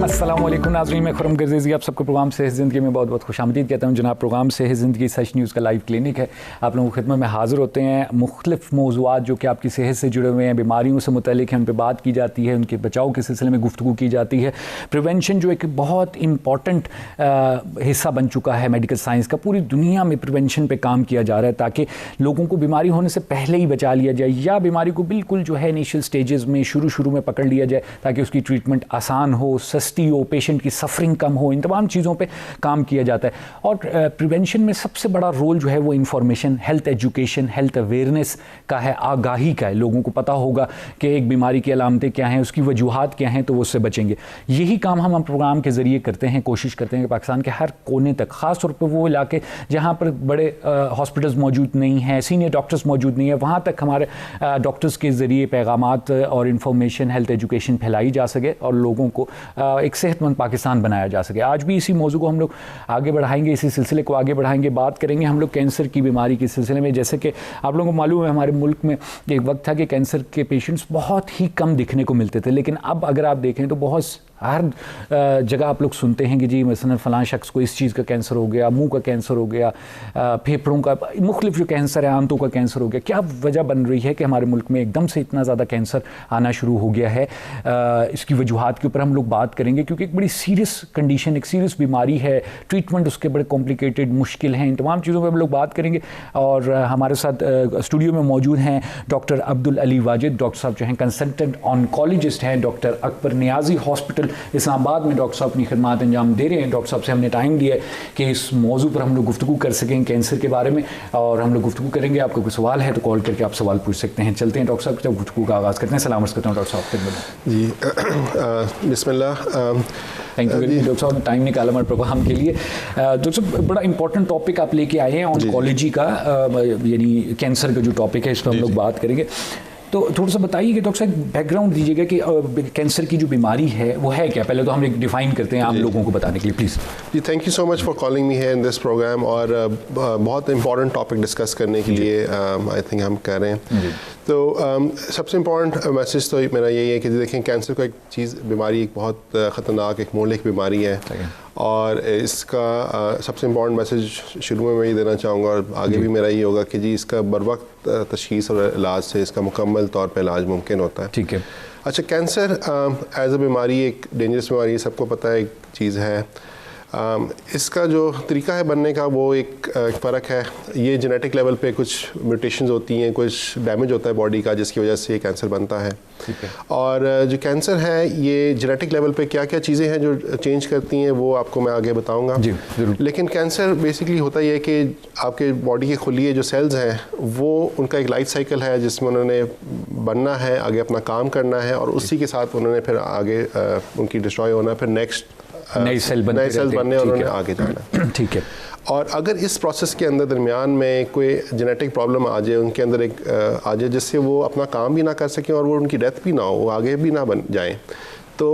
अस्सलामुअलैकुम नाज़रीन, मैं खुरम गर्ज़ेज़ी आप सबको प्रोग्राम सेहत ज़िंदगी में बहुत बहुत खुशामदीद कहता हूँ। जनाब, प्रोग्राम सेहत ज़िंदगी सच न्यूज़ का लाइव क्लिनिक है। आप लोगों की खिदमत में हाज़िर होते हैं। मुख्तलिफ मौज़ूआत जो कि आपकी सेहत से जुड़े हुए हैं, बीमारियों से मुतल्लिक़ हैं, उन पर बात की जाती है, उनके बचाव के सिलसिले में गुफ्तगू की जाती है। प्रिवेंशन जो एक बहुत इंपॉर्टेंट हिस्सा बन चुका है मेडिकल साइंस का। पूरी दुनिया में प्रिवेंशन पर काम किया जा रहा है ताकि लोगों को बीमारी होने से पहले ही बचा लिया जाए, या बीमारी को बिल्कुल जो है इनिशियल स्टेजेस में शुरू में पकड़ लिया जाए ताकि उसकी ट्रीटमेंट आसान हो, सस्ती हो, पेशेंट की सफरिंग कम हो। इन तमाम चीज़ों पे काम किया जाता है। और प्रिवेंशन में सबसे बड़ा रोल जो है वो information, health education, health awareness का है, आगाही का है। लोगों को पता होगा कि एक बीमारी की अलामतें क्या हैं, उसकी वजूहात क्या हैं, तो वो उससे बचेंगे। यही काम हम प्रोग्राम के ज़रिए करते हैं। कोशिश करते हैं कि पाकिस्तान के हर कोने तक, ख़ास तौर पर वो इलाके जहाँ पर बड़े हॉस्पिटल्स मौजूद नहीं हैं, सीनियर डॉक्टर्स मौजूद नहीं है, वहाँ तक हमारे डॉक्टर्स के ज़रिए पैगामात और इंफॉर्मेशन, हेल्थ एजुकेशन फैलाई जा सके और लोगों को एक सेहतमंद पाकिस्तान बनाया जा सके। आज भी इसी मौजू को हम लोग आगे बढ़ाएंगे, इसी सिलसिले को आगे बढ़ाएंगे। बात करेंगे हम लोग कैंसर की बीमारी के सिलसिले में। जैसे कि आप लोगों को मालूम है, हमारे मुल्क में एक वक्त था कि कैंसर के पेशेंट्स बहुत ही कम दिखने को मिलते थे, लेकिन अब अगर आप देखें तो बहुत हर जगह आप लोग सुनते हैं कि जी मसलन फ़लाँ शख्स को इस चीज़ का कैंसर हो गया, मुंह का कैंसर हो गया, फेफड़ों का, मुख्तलिफ जो कैंसर है, आंतों का कैंसर हो गया। क्या वजह बन रही है कि हमारे मुल्क में एकदम से इतना ज़्यादा कैंसर आना शुरू हो गया है? इसकी वजूहात के ऊपर हम लोग बात करेंगे, क्योंकि एक बड़ी सीरियस कंडीशन, एक सीरियस बीमारी है, ट्रीटमेंट उसके बड़े कॉम्प्लिकेटेड, मुश्किल हैं। इन तमाम चीज़ों पर हम लोग बात करेंगे। और हमारे साथ स्टूडियो में मौजूद हैं डॉक्टर अब्दुल अली वाजिद। डॉक्टर साहब जो हैं कंसल्टेंट ऑन्कोलॉजिस्ट हैं डॉक्टर अकबर नियाजी हॉस्पिटल इस्लामाबाद में। डॉक्टर साहब अपनी खिदमत अंजाम दे रहे हैं। डॉक्टर साहब से हमने टाइम दिया है कि इस मौजू पर हम लोग गुफ्तगू कर सकें, कैंसर के बारे में, और हम लोग गुफ्तगू करेंगे। आपको कोई सवाल है तो कॉल करके आप सवाल पूछ सकते हैं। चलते हैं डॉक्टर साहब, जब गुफ्तगू का आगाज़ करते हैं। सलाम करता हूँ डॉक्टर साहब जी। बिस्मिल्लाह। थैंक यू डॉक्टर साहब, टाइम निकाला हमारे प्रोग्राम के लिए। डॉक्टर साहब, बड़ा इंपॉर्टेंट टॉपिक आप लेके आए हैं, ऑन्कोलॉजी का, यानी कैंसर का जो टॉपिक है, इस पर हम लोग बात करेंगे। तो थोड़ा सा बताइए कि डॉक्टर साहब बैकग्राउंड दीजिएगा कि कैंसर की जो बीमारी है वो है क्या। पहले तो हम एक डिफाइन करते हैं आम लोगों को बताने के लिए, प्लीज़। जी, thank you so much for calling me here in this programme. और बहुत इंपॉर्टेंट टॉपिक डिस्कस करने के लिए आई थिंक हम कह रहे हैं। तो सबसे इम्पॉर्टेंट मैसेज तो मेरा यही है कि देखें, कैंसर को एक चीज़, बीमारी एक बहुत ख़तरनाक, एक मोहलिक बीमारी है। और इसका सबसे इम्पॉर्टेंट मैसेज शुरू में मैं ये देना चाहूँगा, और आगे भी मेरा ये होगा कि जी इसका बर वक्त तशख़ीस और इलाज से इसका मुकम्मल तौर पे इलाज मुमकिन होता है। ठीक है। अच्छा, कैंसर एज अ बीमारी एक डेंजरस बीमारी, सबको पता है, एक चीज़ है। इसका जो तरीका है बनने का वो एक फ़र्क है। ये जेनेटिक लेवल पे कुछ म्यूटेशंस होती हैं, कुछ डैमेज होता है बॉडी का, जिसकी वजह से ये कैंसर बनता है। ठीक है। और जो कैंसर है, ये जेनेटिक लेवल पे क्या क्या चीज़ें हैं जो चेंज करती हैं, वो आपको मैं आगे बताऊंगा। जी जरूर। लेकिन कैंसर बेसिकली होता ये है कि आपके बॉडी के खुलिए जो सेल्स हैं, वो उनका एक लाइफ साइकिल है जिसमें उन्होंने बनना है, आगे अपना काम करना है, और उसी के साथ उन्होंने फिर आगे उनकी डिस्ट्रॉय होना, फिर नेक्स्ट नए सेल बनने और उन्होंने आगे जाना। ठीक है। और अगर इस प्रोसेस के अंदर दरमियान में कोई जेनेटिक प्रॉब्लम आ जाए, उनके अंदर एक आ जाए जिससे वो अपना काम भी ना कर सकें और वो उनकी डेथ भी ना हो, वो आगे भी ना बन जाएं, तो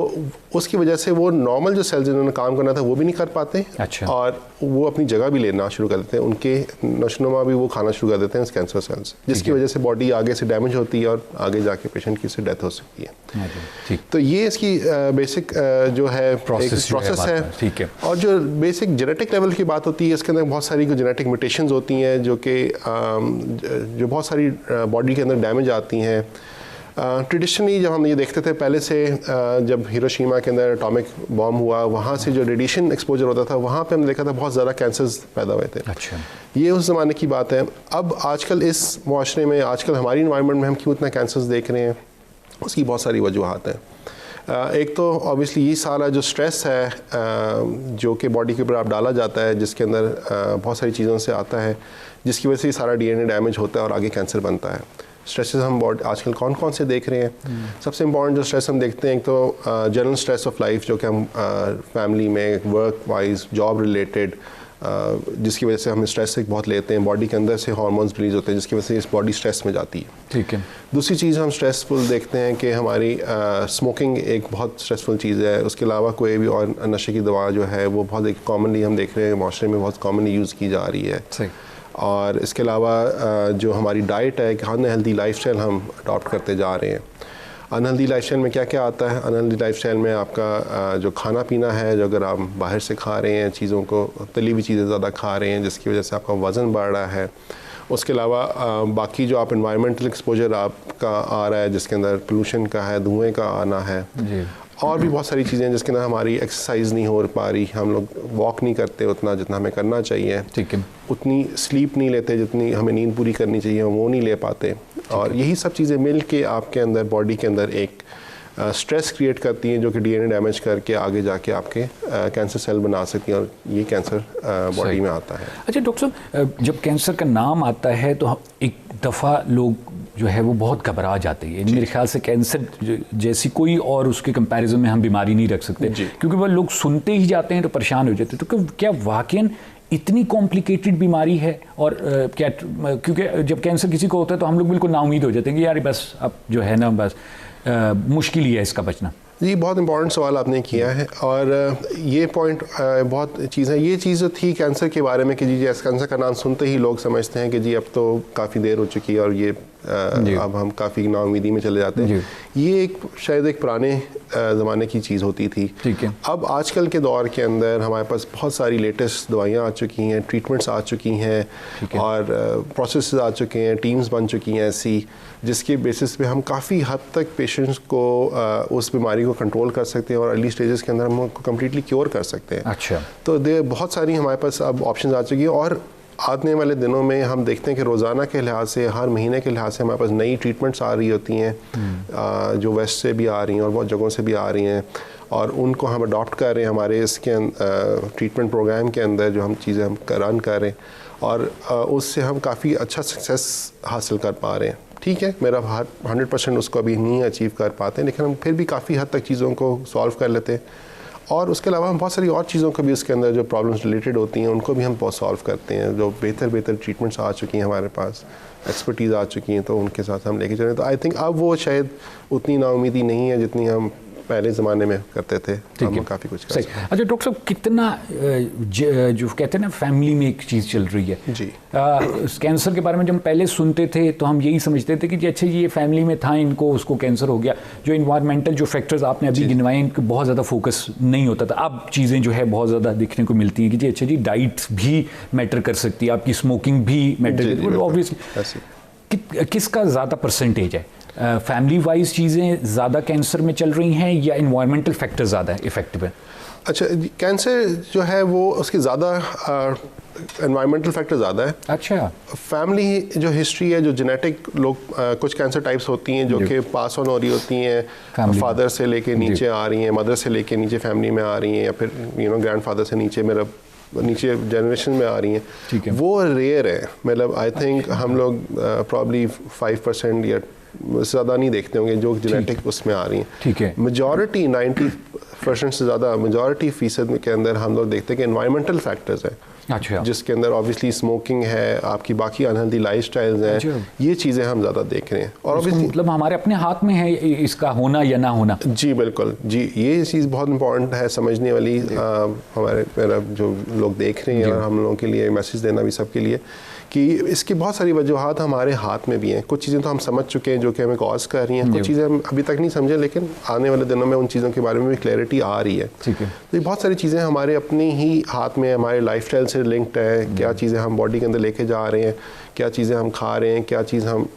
उसकी वजह से वो नॉर्मल जो सेल्स जिन्होंने काम करना था वो भी नहीं कर पाते। अच्छा। और वो अपनी जगह भी लेना शुरू कर देते हैं, उनके नशोनुमा भी वो खाना शुरू कर देते हैं कैंसर सेल्स, जिसकी वजह से बॉडी आगे से डैमेज होती है और आगे जाके पेशेंट की से डेथ हो सकती है। ठीक। तो ये इसकी बेसिक जो है प्रोसेस है। ठीक है। और जो बेसिक जेनेटिक लेवल की बात होती है, इसके अंदर बहुत सारी जेनेटिक म्यूटेशंस होती हैं जो कि जो बहुत सारी बॉडी के अंदर डैमेज आती हैं। ट्रेडिशनली जब हम ये देखते थे पहले से, जब हिरोशिमा के अंदर एटॉमिक बॉम्ब हुआ, वहाँ से जो रेडिएशन एक्सपोजर होता था, वहाँ पे हमने देखा था बहुत ज़्यादा कैंसर्स पैदा हुए थे। अच्छा। ये उस ज़माने की बात है। अब आजकल इस माशरे में, आजकल हमारी इन्वायरमेंट में हम क्यों इतना कैंसर्स देख रहे हैं, उसकी बहुत सारी वजूहात हैं। एक तो ऑब्वियसली ये सारा जो स्ट्रेस है जो कि बॉडी के ऊपर आप डाला जाता है, जिसके अंदर बहुत सारी चीज़ों से आता है, जिसकी वजह से ये सारा DNA डैमेज होता है और आगे कैंसर बनता है। स्ट्रेसेस हम आजकल कौन कौन से देख रहे हैं? सबसे इंपॉर्टेंट जो स्ट्रेस हम देखते हैं, एक तो जनरल स्ट्रेस ऑफ लाइफ, जो कि हम फैमिली में, वर्क वाइज, जॉब रिलेटेड, जिसकी वजह से हम स्ट्रेस एक बहुत लेते हैं, बॉडी के अंदर से हार्मोन्स रिलीज होते हैं जिसकी वजह से इस बॉडी स्ट्रेस में जाती है। ठीक है। दूसरी चीज़ हम स्ट्रेसफुल देखते हैं कि हमारी स्मोकिंग एक बहुत स्ट्रेसफुल चीज़ है। उसके अलावा कोई भी और नशे की दवा जो है वो बहुत एक कॉमनली हम देख रहे हैं माशरे में बहुत कॉमनली यूज़ की जा रही है। सही। और इसके अलावा जो हमारी डाइट है कि अनहेल्दी लाइफस्टाइल हम अडॉप्ट करते जा रहे हैं। अनहेल्दी लाइफस्टाइल में क्या क्या आता है? अनहेल्दी लाइफस्टाइल में आपका जो खाना पीना है, जो अगर आप बाहर से खा रहे हैं चीज़ों को, तली हुई चीज़ें ज़्यादा खा रहे हैं जिसकी वजह से आपका वज़न बढ़ रहा है। उसके अलावा बाकी जो आप इन्वायरमेंटल एक्सपोजर आपका आ रहा है जिसके अंदर पोल्यूशन का है, धुएँ का आना है जी। और भी बहुत सारी चीज़ें जिसके अंदर हमारी एक्सरसाइज नहीं हो पा रही, हम लोग वॉक नहीं करते उतना जितना हमें करना चाहिए। ठीक है। उतनी स्लीप नहीं लेते जितनी हमें नींद पूरी करनी चाहिए, वो नहीं ले पाते। और यही सब चीज़ें मिल के आपके अंदर बॉडी के अंदर एक स्ट्रेस क्रिएट करती हैं जो कि डीएनए डैमेज करके आगे जाके आपके कैंसर सेल बना सकती हैं और ये कैंसर बॉडी में आता है। अच्छा डॉक्टर साहब, जब कैंसर का नाम आता है तो एक दफ़ा लोग जो है वो बहुत घबरा जाते हैं। मेरे ख्याल से कैंसर जैसी कोई और उसके कंपैरिजन में हम बीमारी नहीं रख सकते क्योंकि वह लोग सुनते ही जाते हैं तो परेशान हो जाते हैं। तो क्या वाकई इतनी कॉम्प्लिकेटेड बीमारी है? और क्या क्योंकि जब कैंसर किसी को होता है तो हम लोग बिल्कुल नाउमीद हो जाते हैं कि यार बस अब जो है ना बस मुश्किल ही है इसका बचना। जी, बहुत इंपॉर्टेंट सवाल आपने किया है और ये पॉइंट बहुत चीज़ है। ये चीज़ जो थी कैंसर के बारे में कि जी कैंसर का नाम सुनते ही लोग समझते हैं कि जी अब तो काफ़ी देर हो चुकी है और ये अब हम काफ़ी नाउमीदी में चले जाते हैं। ये एक शायद एक पुराने ज़माने की चीज़ होती थी। ठीक है। अब आजकल के दौर के अंदर हमारे पास बहुत सारी लेटेस्ट दवाइयाँ आ चुकी हैं, ट्रीटमेंट्स आ चुकी हैं और प्रोसेस आ चुके हैं, टीम्स बन चुकी हैं ऐसी जिसके बेसिस पे हम काफ़ी हद तक पेशेंट्स को उस बीमारी को कंट्रोल कर सकते हैं और अर्ली स्टेजेस के अंदर हम उनको कम्प्लीटली क्योर कर सकते हैं। अच्छा। तो बहुत सारी हमारे पास अब ऑप्शन आ चुकी है और आने वाले दिनों में हम देखते हैं कि रोज़ाना के लिहाज से, हर महीने के लिहाज से हमारे पास नई ट्रीटमेंट्स आ रही होती हैं जो वेस्ट से भी आ रही हैं और बहुत जगहों से भी आ रही हैं और उनको हम अडॉप्ट कर रहे हैं हमारे इसके ट्रीटमेंट प्रोग्राम के अंदर जो हम चीज़ें हम रन कर रहे हैं और उससे हम काफ़ी अच्छा सक्सेस हासिल कर पा रहे हैं। ठीक है, मेरा 100% उसको अभी नहीं अचीव कर पाते लेकिन हम फिर भी काफ़ी हद तक चीज़ों को सॉल्व कर लेते हैं और उसके अलावा हम बहुत सारी और चीज़ों को भी उसके अंदर जो प्रॉब्लम्स रिलेटेड होती हैं उनको भी हम बहुत सॉल्व करते हैं। जो बेहतर ट्रीटमेंट्स आ चुकी हैं हमारे पास, एक्सपर्टीज़ आ चुकी हैं तो उनके साथ हम लेके चलें। तो आई थिंक अब वो शायद उतनी नाउमीदी नहीं है जितनी हम पहले ज़माने में करते थे। हम काफ़ी कुछ कर सकते हैं। अच्छा डॉक्टर साहब, कितना जो कहते हैं ना फैमिली में एक चीज़ चल रही है जी, कैंसर के बारे में जब हम पहले सुनते थे तो हम यही समझते थे कि जी अच्छा ये फैमिली में था, इनको उसको कैंसर हो गया। जो इन्वायरमेंटल जो फैक्टर्स आपने अभी गिनवाए इनको बहुत ज़्यादा फोकस नहीं होता था। अब चीज़ें जो है बहुत ज़्यादा देखने को मिलती हैं कि जी अच्छा जी डाइट भी मैटर कर सकती है, आपकी स्मोकिंग भी मैटर करती है। ऑब्वियसली किसका ज़्यादा परसेंटेज है? फैमिली वाइज चीज़ें ज़्यादा कैंसर में चल रही हैं या इन्वायरमेंटल फैक्टर ज़्यादा इफेक्टिव है? अच्छा, कैंसर जो है वो उसकी ज़्यादा एनवायरमेंटल फैक्टर ज़्यादा है। अच्छा। फैमिली जो हिस्ट्री है, जो जेनेटिक लोग कुछ कैंसर टाइप्स होती हैं जो कि पास ऑन हो रही होती हैं, फादर से लेके नीचे आ रही हैं, मदर से लेके नीचे फैमिली में आ रही हैं या फिर ग्रैंडफादर से नीचे मेरा नीचे जनरेशन में आ रही हैं। ठीक है। वो रेयर है। मतलब आई थिंक हम लोग प्रॉब्ली 5% या ज़्यादा नहीं देखते होंगे जो जेनेटिक उसमें आ रही हैं। ठीक है। मेजॉरिटी 90% से ज़्यादा मेजॉरिटी फीसद के अंदर हम लोग देखते हैं कि एनवायरमेंटल फैक्टर्स हैं। अच्छा। जिसके अंदर ऑब्वियसली स्मोकिंग है, आपकी बाकी अनहेल्दी लाइफस्टाइल्स हैं। अच्छा। ये चीज़ें हम ज़्यादा देख रहे हैं और ऑब्वियसली मतलब हमारे अपने हाथ में है इसका होना या ना होना। जी बिल्कुल जी, ये चीज़ बहुत इंपॉर्टेंट है समझने वाली। हमारे मेरा जो लोग देख रहे हैं और हम लोगों के लिए मैसेज देना भी सबके लिए कि इसकी बहुत सारी वजूहात हमारे हाथ में भी हैं। कुछ चीज़ें तो हम समझ चुके हैं जो कि हमें कॉज कर रही हैं, कुछ चीज़ें हम अभी तक नहीं समझे लेकिन आने वाले दिनों में उन चीज़ों के बारे में भी क्लैरिटी आ रही है। ठीक है। तो ये बहुत सारी चीज़ें हमारे अपने ही हाथ में, हमारे लाइफस्टाइल से लिंक्ड है। क्या चीज़ें हम बॉडी के अंदर लेके जा रहे हैं, क्या चीज़ें हम खा रहे हैं, क्या चीज़ हम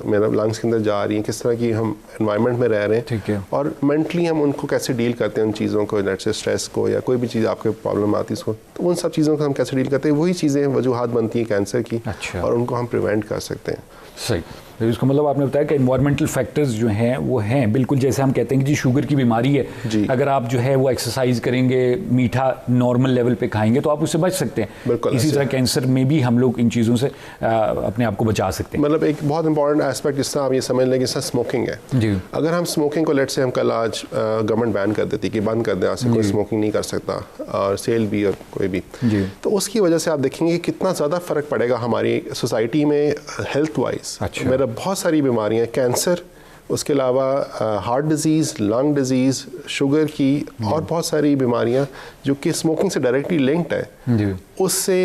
मेरा लंग्स के अंदर जा रही हैं, किस तरह की हम एनवायरनमेंट में रह रहे हैं। ठीक है। और मेंटली हम उनको कैसे डील करते हैं उन चीज़ों को, लेट्स से स्ट्रेस को या कोई भी चीज़ आपके प्रॉब्लम आती है उसको, तो उन सब चीज़ों को हम कैसे डील करते हैं, वही चीज़ें वजूहात बनती हैं कैंसर की। अच्छा। और उनको हम प्रिवेंट कर सकते हैं। सही। तो इसका मतलब आपने बताया कि एनवायरमेंटल फैक्टर्स जो हैं वो हैं, बिल्कुल जैसे हम कहते हैं कि जी शुगर की बीमारी है, अगर आप जो है वो एक्सरसाइज करेंगे, मीठा नॉर्मल लेवल पे खाएंगे तो आप उससे बच सकते हैं। इसी तरह कैंसर में भी हम लोग इन चीज़ों से अपने आप को बचा सकते हैं। मतलब एक बहुत इंपॉर्टेंट एस्पेक्ट जिस तरह आप ये समझ लें कि जैसा स्मोकिंग है जी, अगर हम स्मोकिंग को लेट से हम कल आज गवर्नमेंट बैन कर देती कि बंद कर दें, आज से कोई स्मोकिंग नहीं कर सकता और सेल भी और कोई भी, तो उसकी वजह से आप देखेंगे कितना ज़्यादा फ़र्क पड़ेगा हमारी सोसाइटी में हेल्थ वाइज। मेरा बहुत सारी बीमारियाँ, कैंसर, उसके अलावा heart disease, lung disease, sugar की और बहुत सारी बीमारियां जो कि स्मोकिंग से डायरेक्टली लिंक्ड है, उससे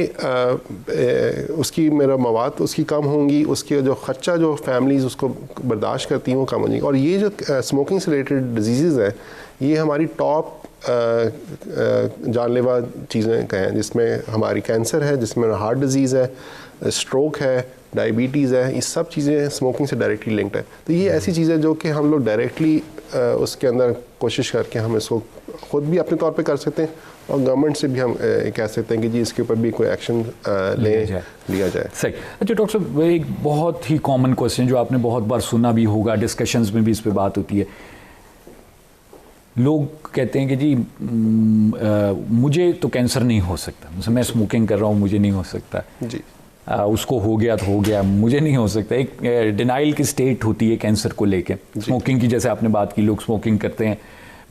उसकी मेरा मवाद उसकी कम होंगी, उसके जो ख़र्चा जो फैमिलीज़ उसको बर्दाश्त करती हैं वो कम हो जाएगी। और ये जो स्मोकिंग से रिलेटेड डिजीज़ हैं ये हमारी टॉप जानलेवा चीज़ें कहें, जिसमें हमारी कैंसर है, जिसमें हार्ट डिजीज़ है, स्ट्रोक है, डायबिटीज़ है, ये सब चीज़ें स्मोकिंग से डायरेक्टली लिंक्ड है। तो ये ऐसी चीज़ें जो कि हम लोग डायरेक्टली उसके अंदर कोशिश करके हम इसको ख़ुद भी अपने तौर पे कर सकते हैं और गवर्नमेंट से भी हम कह सकते हैं कि जी इसके ऊपर भी कोई एक्शन लिया जाए। सही। अच्छा डॉक्टर साहब, एक बहुत ही कॉमन क्वेश्चन जो आपने बहुत बार सुना भी होगा, डिस्कशंस में भी इस पर बात होती है, लोग कहते हैं कि जी मुझे तो कैंसर नहीं हो सकता, मैं स्मोकिंग कर रहा हूँ, मुझे नहीं हो सकता जी, उसको हो गया तो हो गया, मुझे नहीं हो सकता। एक डिनाइल की स्टेट होती है कैंसर को लेके। स्मोकिंग की जैसे आपने बात की, लोग स्मोकिंग करते हैं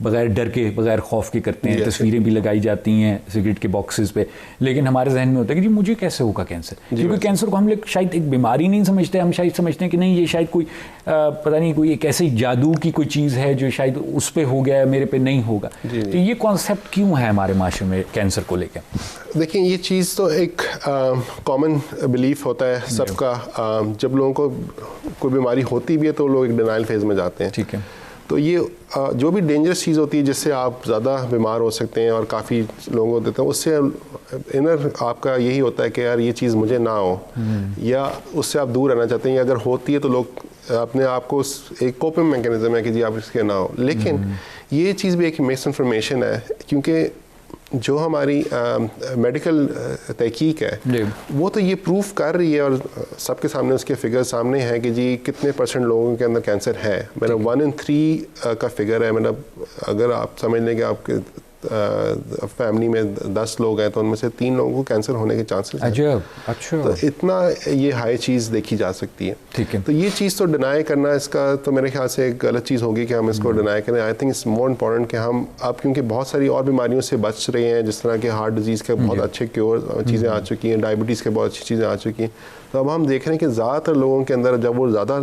बगैर डर के, बगैर खौफ के करते हैं, तस्वीरें भी लगाई जाती हैं सिगरेट के बॉक्सेस पे, लेकिन हमारे जहन में होता है कि जी मुझे कैसे होगा कैंसर, क्योंकि कैंसर को हम लोग शायद एक बीमारी नहीं समझते, हम शायद समझते हैं कि नहीं ये शायद कोई पता नहीं कोई एक ऐसी जादू की कोई चीज़ है जो शायद उस पर हो गया है, मेरे पे नहीं होगा। तो ये कॉन्सेप्ट क्यों है हमारे माशरे में कैंसर को लेकर? देखिए ये चीज़ तो एक कॉमन बिलीफ होता है सबका, जब लोगों को कोई बीमारी होती भी है तो लोग एक डिनाइल फेज में जाते हैं। ठीक है, तो ये जो भी डेंजरस चीज़ होती है जिससे आप ज़्यादा बीमार हो सकते हैं और काफ़ी लोगों को देते हैं, उससे इनर आपका यही होता है कि यार ये चीज़ मुझे ना हो, या उससे आप दूर रहना चाहते हैं, या अगर होती है तो लोग अपने आप को एक कोपिंग मैकेनिज्म है कि जी आप इसके ना हो। लेकिन ये चीज़ भी एक मिस इन्फॉर्मेशन है, क्योंकि जो हमारी मेडिकल तहकीक है वो तो ये प्रूफ कर रही है और सबके सामने उसके फिगर सामने हैं कि जी कितने % लोगों के अंदर कैंसर है। मेरा 1 in 3 का फिगर है। मतलब अगर आप समझ लें कि आपके फैमिली में 10 लोग हैं तो उनमें से 3 लोगों को कैंसर होने के चांसेस हैं। अच्छा, तो इतना ये हाई चीज़ देखी जा सकती है। ठीक है, तो ये चीज़ तो डिनाई करना इसका तो मेरे ख्याल से एक गलत चीज़ होगी कि हम इसको डिनाई करें। I think it's more important कि हम अब क्योंकि बहुत सारी और बीमारियों से बच रहे हैं, जिस तरह के हार्ट डिजीज़ के बहुत अच्छे क्योर चीज़ें आ चुकी हैं, डायबिटीज़ के बहुत अच्छी चीज़ें आ चुकी हैं, तो अब हम देख रहे हैं कि ज़्यादातर लोगों के अंदर जब वो ज़्यादा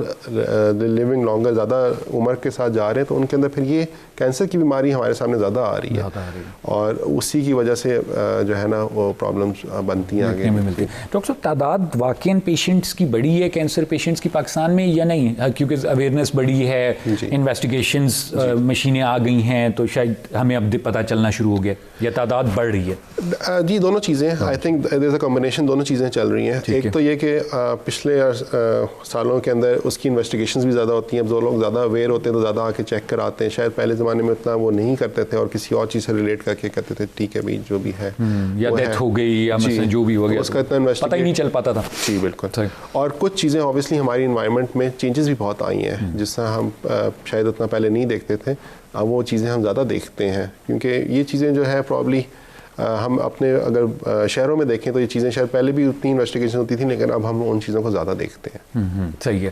लिविंग लॉन्गर, ज़्यादा उम्र के साथ जा रहे हैं, तो उनके अंदर फिर ये कैंसर की बीमारी हमारे सामने ज़्यादा आ रही है और उसी की वजह से जो है ना वो प्रॉब्लम्स बनती हैं आगे मिलती है। डॉक्टर साहब, तादाद वाकई पेशेंट्स की बढ़ी है कैंसर पेशेंट्स की पाकिस्तान में या नहीं? क्योंकि अवेयरनेस बढ़ी है, इन्वेस्टिगेशंस मशीनें आ गई हैं, तो शायद हमें अब पता चलना शुरू हो गया, या तादाद बढ़ रही है? जी दोनों चीज़ें, I think there is a combination, दोनों चीज़ें चल रही हैं। एक तो ये कि पिछले सालों के अंदर उसकी इन्वेस्टिगेशंस भी ज़्यादा होती हैं, अब जो लोग ज़्यादा अवेयर होते हैं तो ज़्यादा आके चेक कराते हैं। शायद पहले ज़माने में उतना वो नहीं करते थे और किसी और चीज़ से रिलेट करके कहते थे ठीक है भाई जो भी है, या डेथ हो गई या मतलब जो भी हो गया, उसका इतना पता ही नहीं चल पाता था। जी बिल्कुल। और कुछ चीज़ें ऑब्वियसली हमारी इन्वायरमेंट में चेंजेस भी बहुत आई हैं, जिससे हम शायद उतना पहले नहीं देखते थे, अब वो चीज़ें हम ज़्यादा देखते हैं, क्योंकि ये चीज़ें जो है प्रॉब्ली हम अपने अगर शहरों में देखें तो ये चीज़ें शायद पहले भी उतनी इन्वेस्टिगेशन होती थी, लेकिन अब हम उन चीज़ों को ज़्यादा देखते हैं। सही है,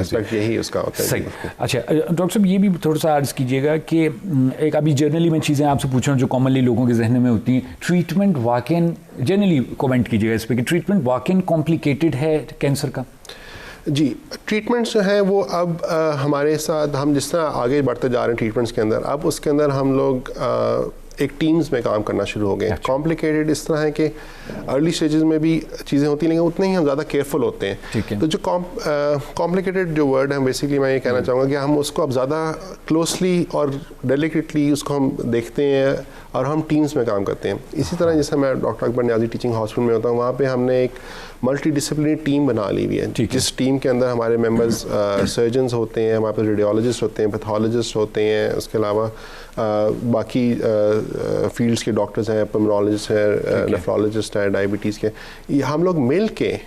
एस्पेक्ट यही उसका होता है। सही। अच्छा डॉक्टर साहब, ये भी थोड़ा सा अर्ज़ कीजिएगा कि एक अभी जर्नली में चीज़ें आपसे पूछ रहा हूँ जो कॉमनली लोगों के जहन में होती हैं, ट्रीटमेंट वाकई जनरली कमेंट कीजिएगा इस पर कि ट्रीटमेंट वाकई कॉम्प्लिकेटेड है कैंसर का? जी, ट्रीटमेंट्स जो हैं वो अब हमारे साथ हम जिस तरह आगे बढ़ते जा रहे हैं ट्रीटमेंट्स के अंदर, अब उसके अंदर हम लोग एक टीम्स में काम करना शुरू हो गए। कॉम्प्लिकेटेड इस तरह है कि अर्ली स्टेजेस में भी चीज़ें होती हैं, लेकिन उतने ही हम ज़्यादा केयरफुल होते हैं। तो जो कॉम्प्लिकेटेड जो वर्ड है बेसिकली मैं ये कहना चाहूँगा कि हम उसको अब ज़्यादा क्लोजली और डेलिकेटली उसको हम देखते हैं और हम टीम्स में काम करते हैं। इसी तरह जैसे मैं doctor Akbar Niazi teaching hospital में होता हूँ, वहाँ पे हमने एक मल्टी डिसिप्लिनरी टीम बना ली हुई है, जिस टीम के अंदर हमारे मेंबर्स सर्जन्स होते हैं, हमारे पास रेडियोलॉजिस्ट होते हैं, पैथोलॉजिस्ट होते हैं, उसके अलावा बाकी फील्ड्स के डॉक्टर्स हैं, पल्मोनोलॉजिस्ट हैं, नेफ्रोलॉजिस्ट है, है डायबिटीज़ के, ये हम लोग मिल के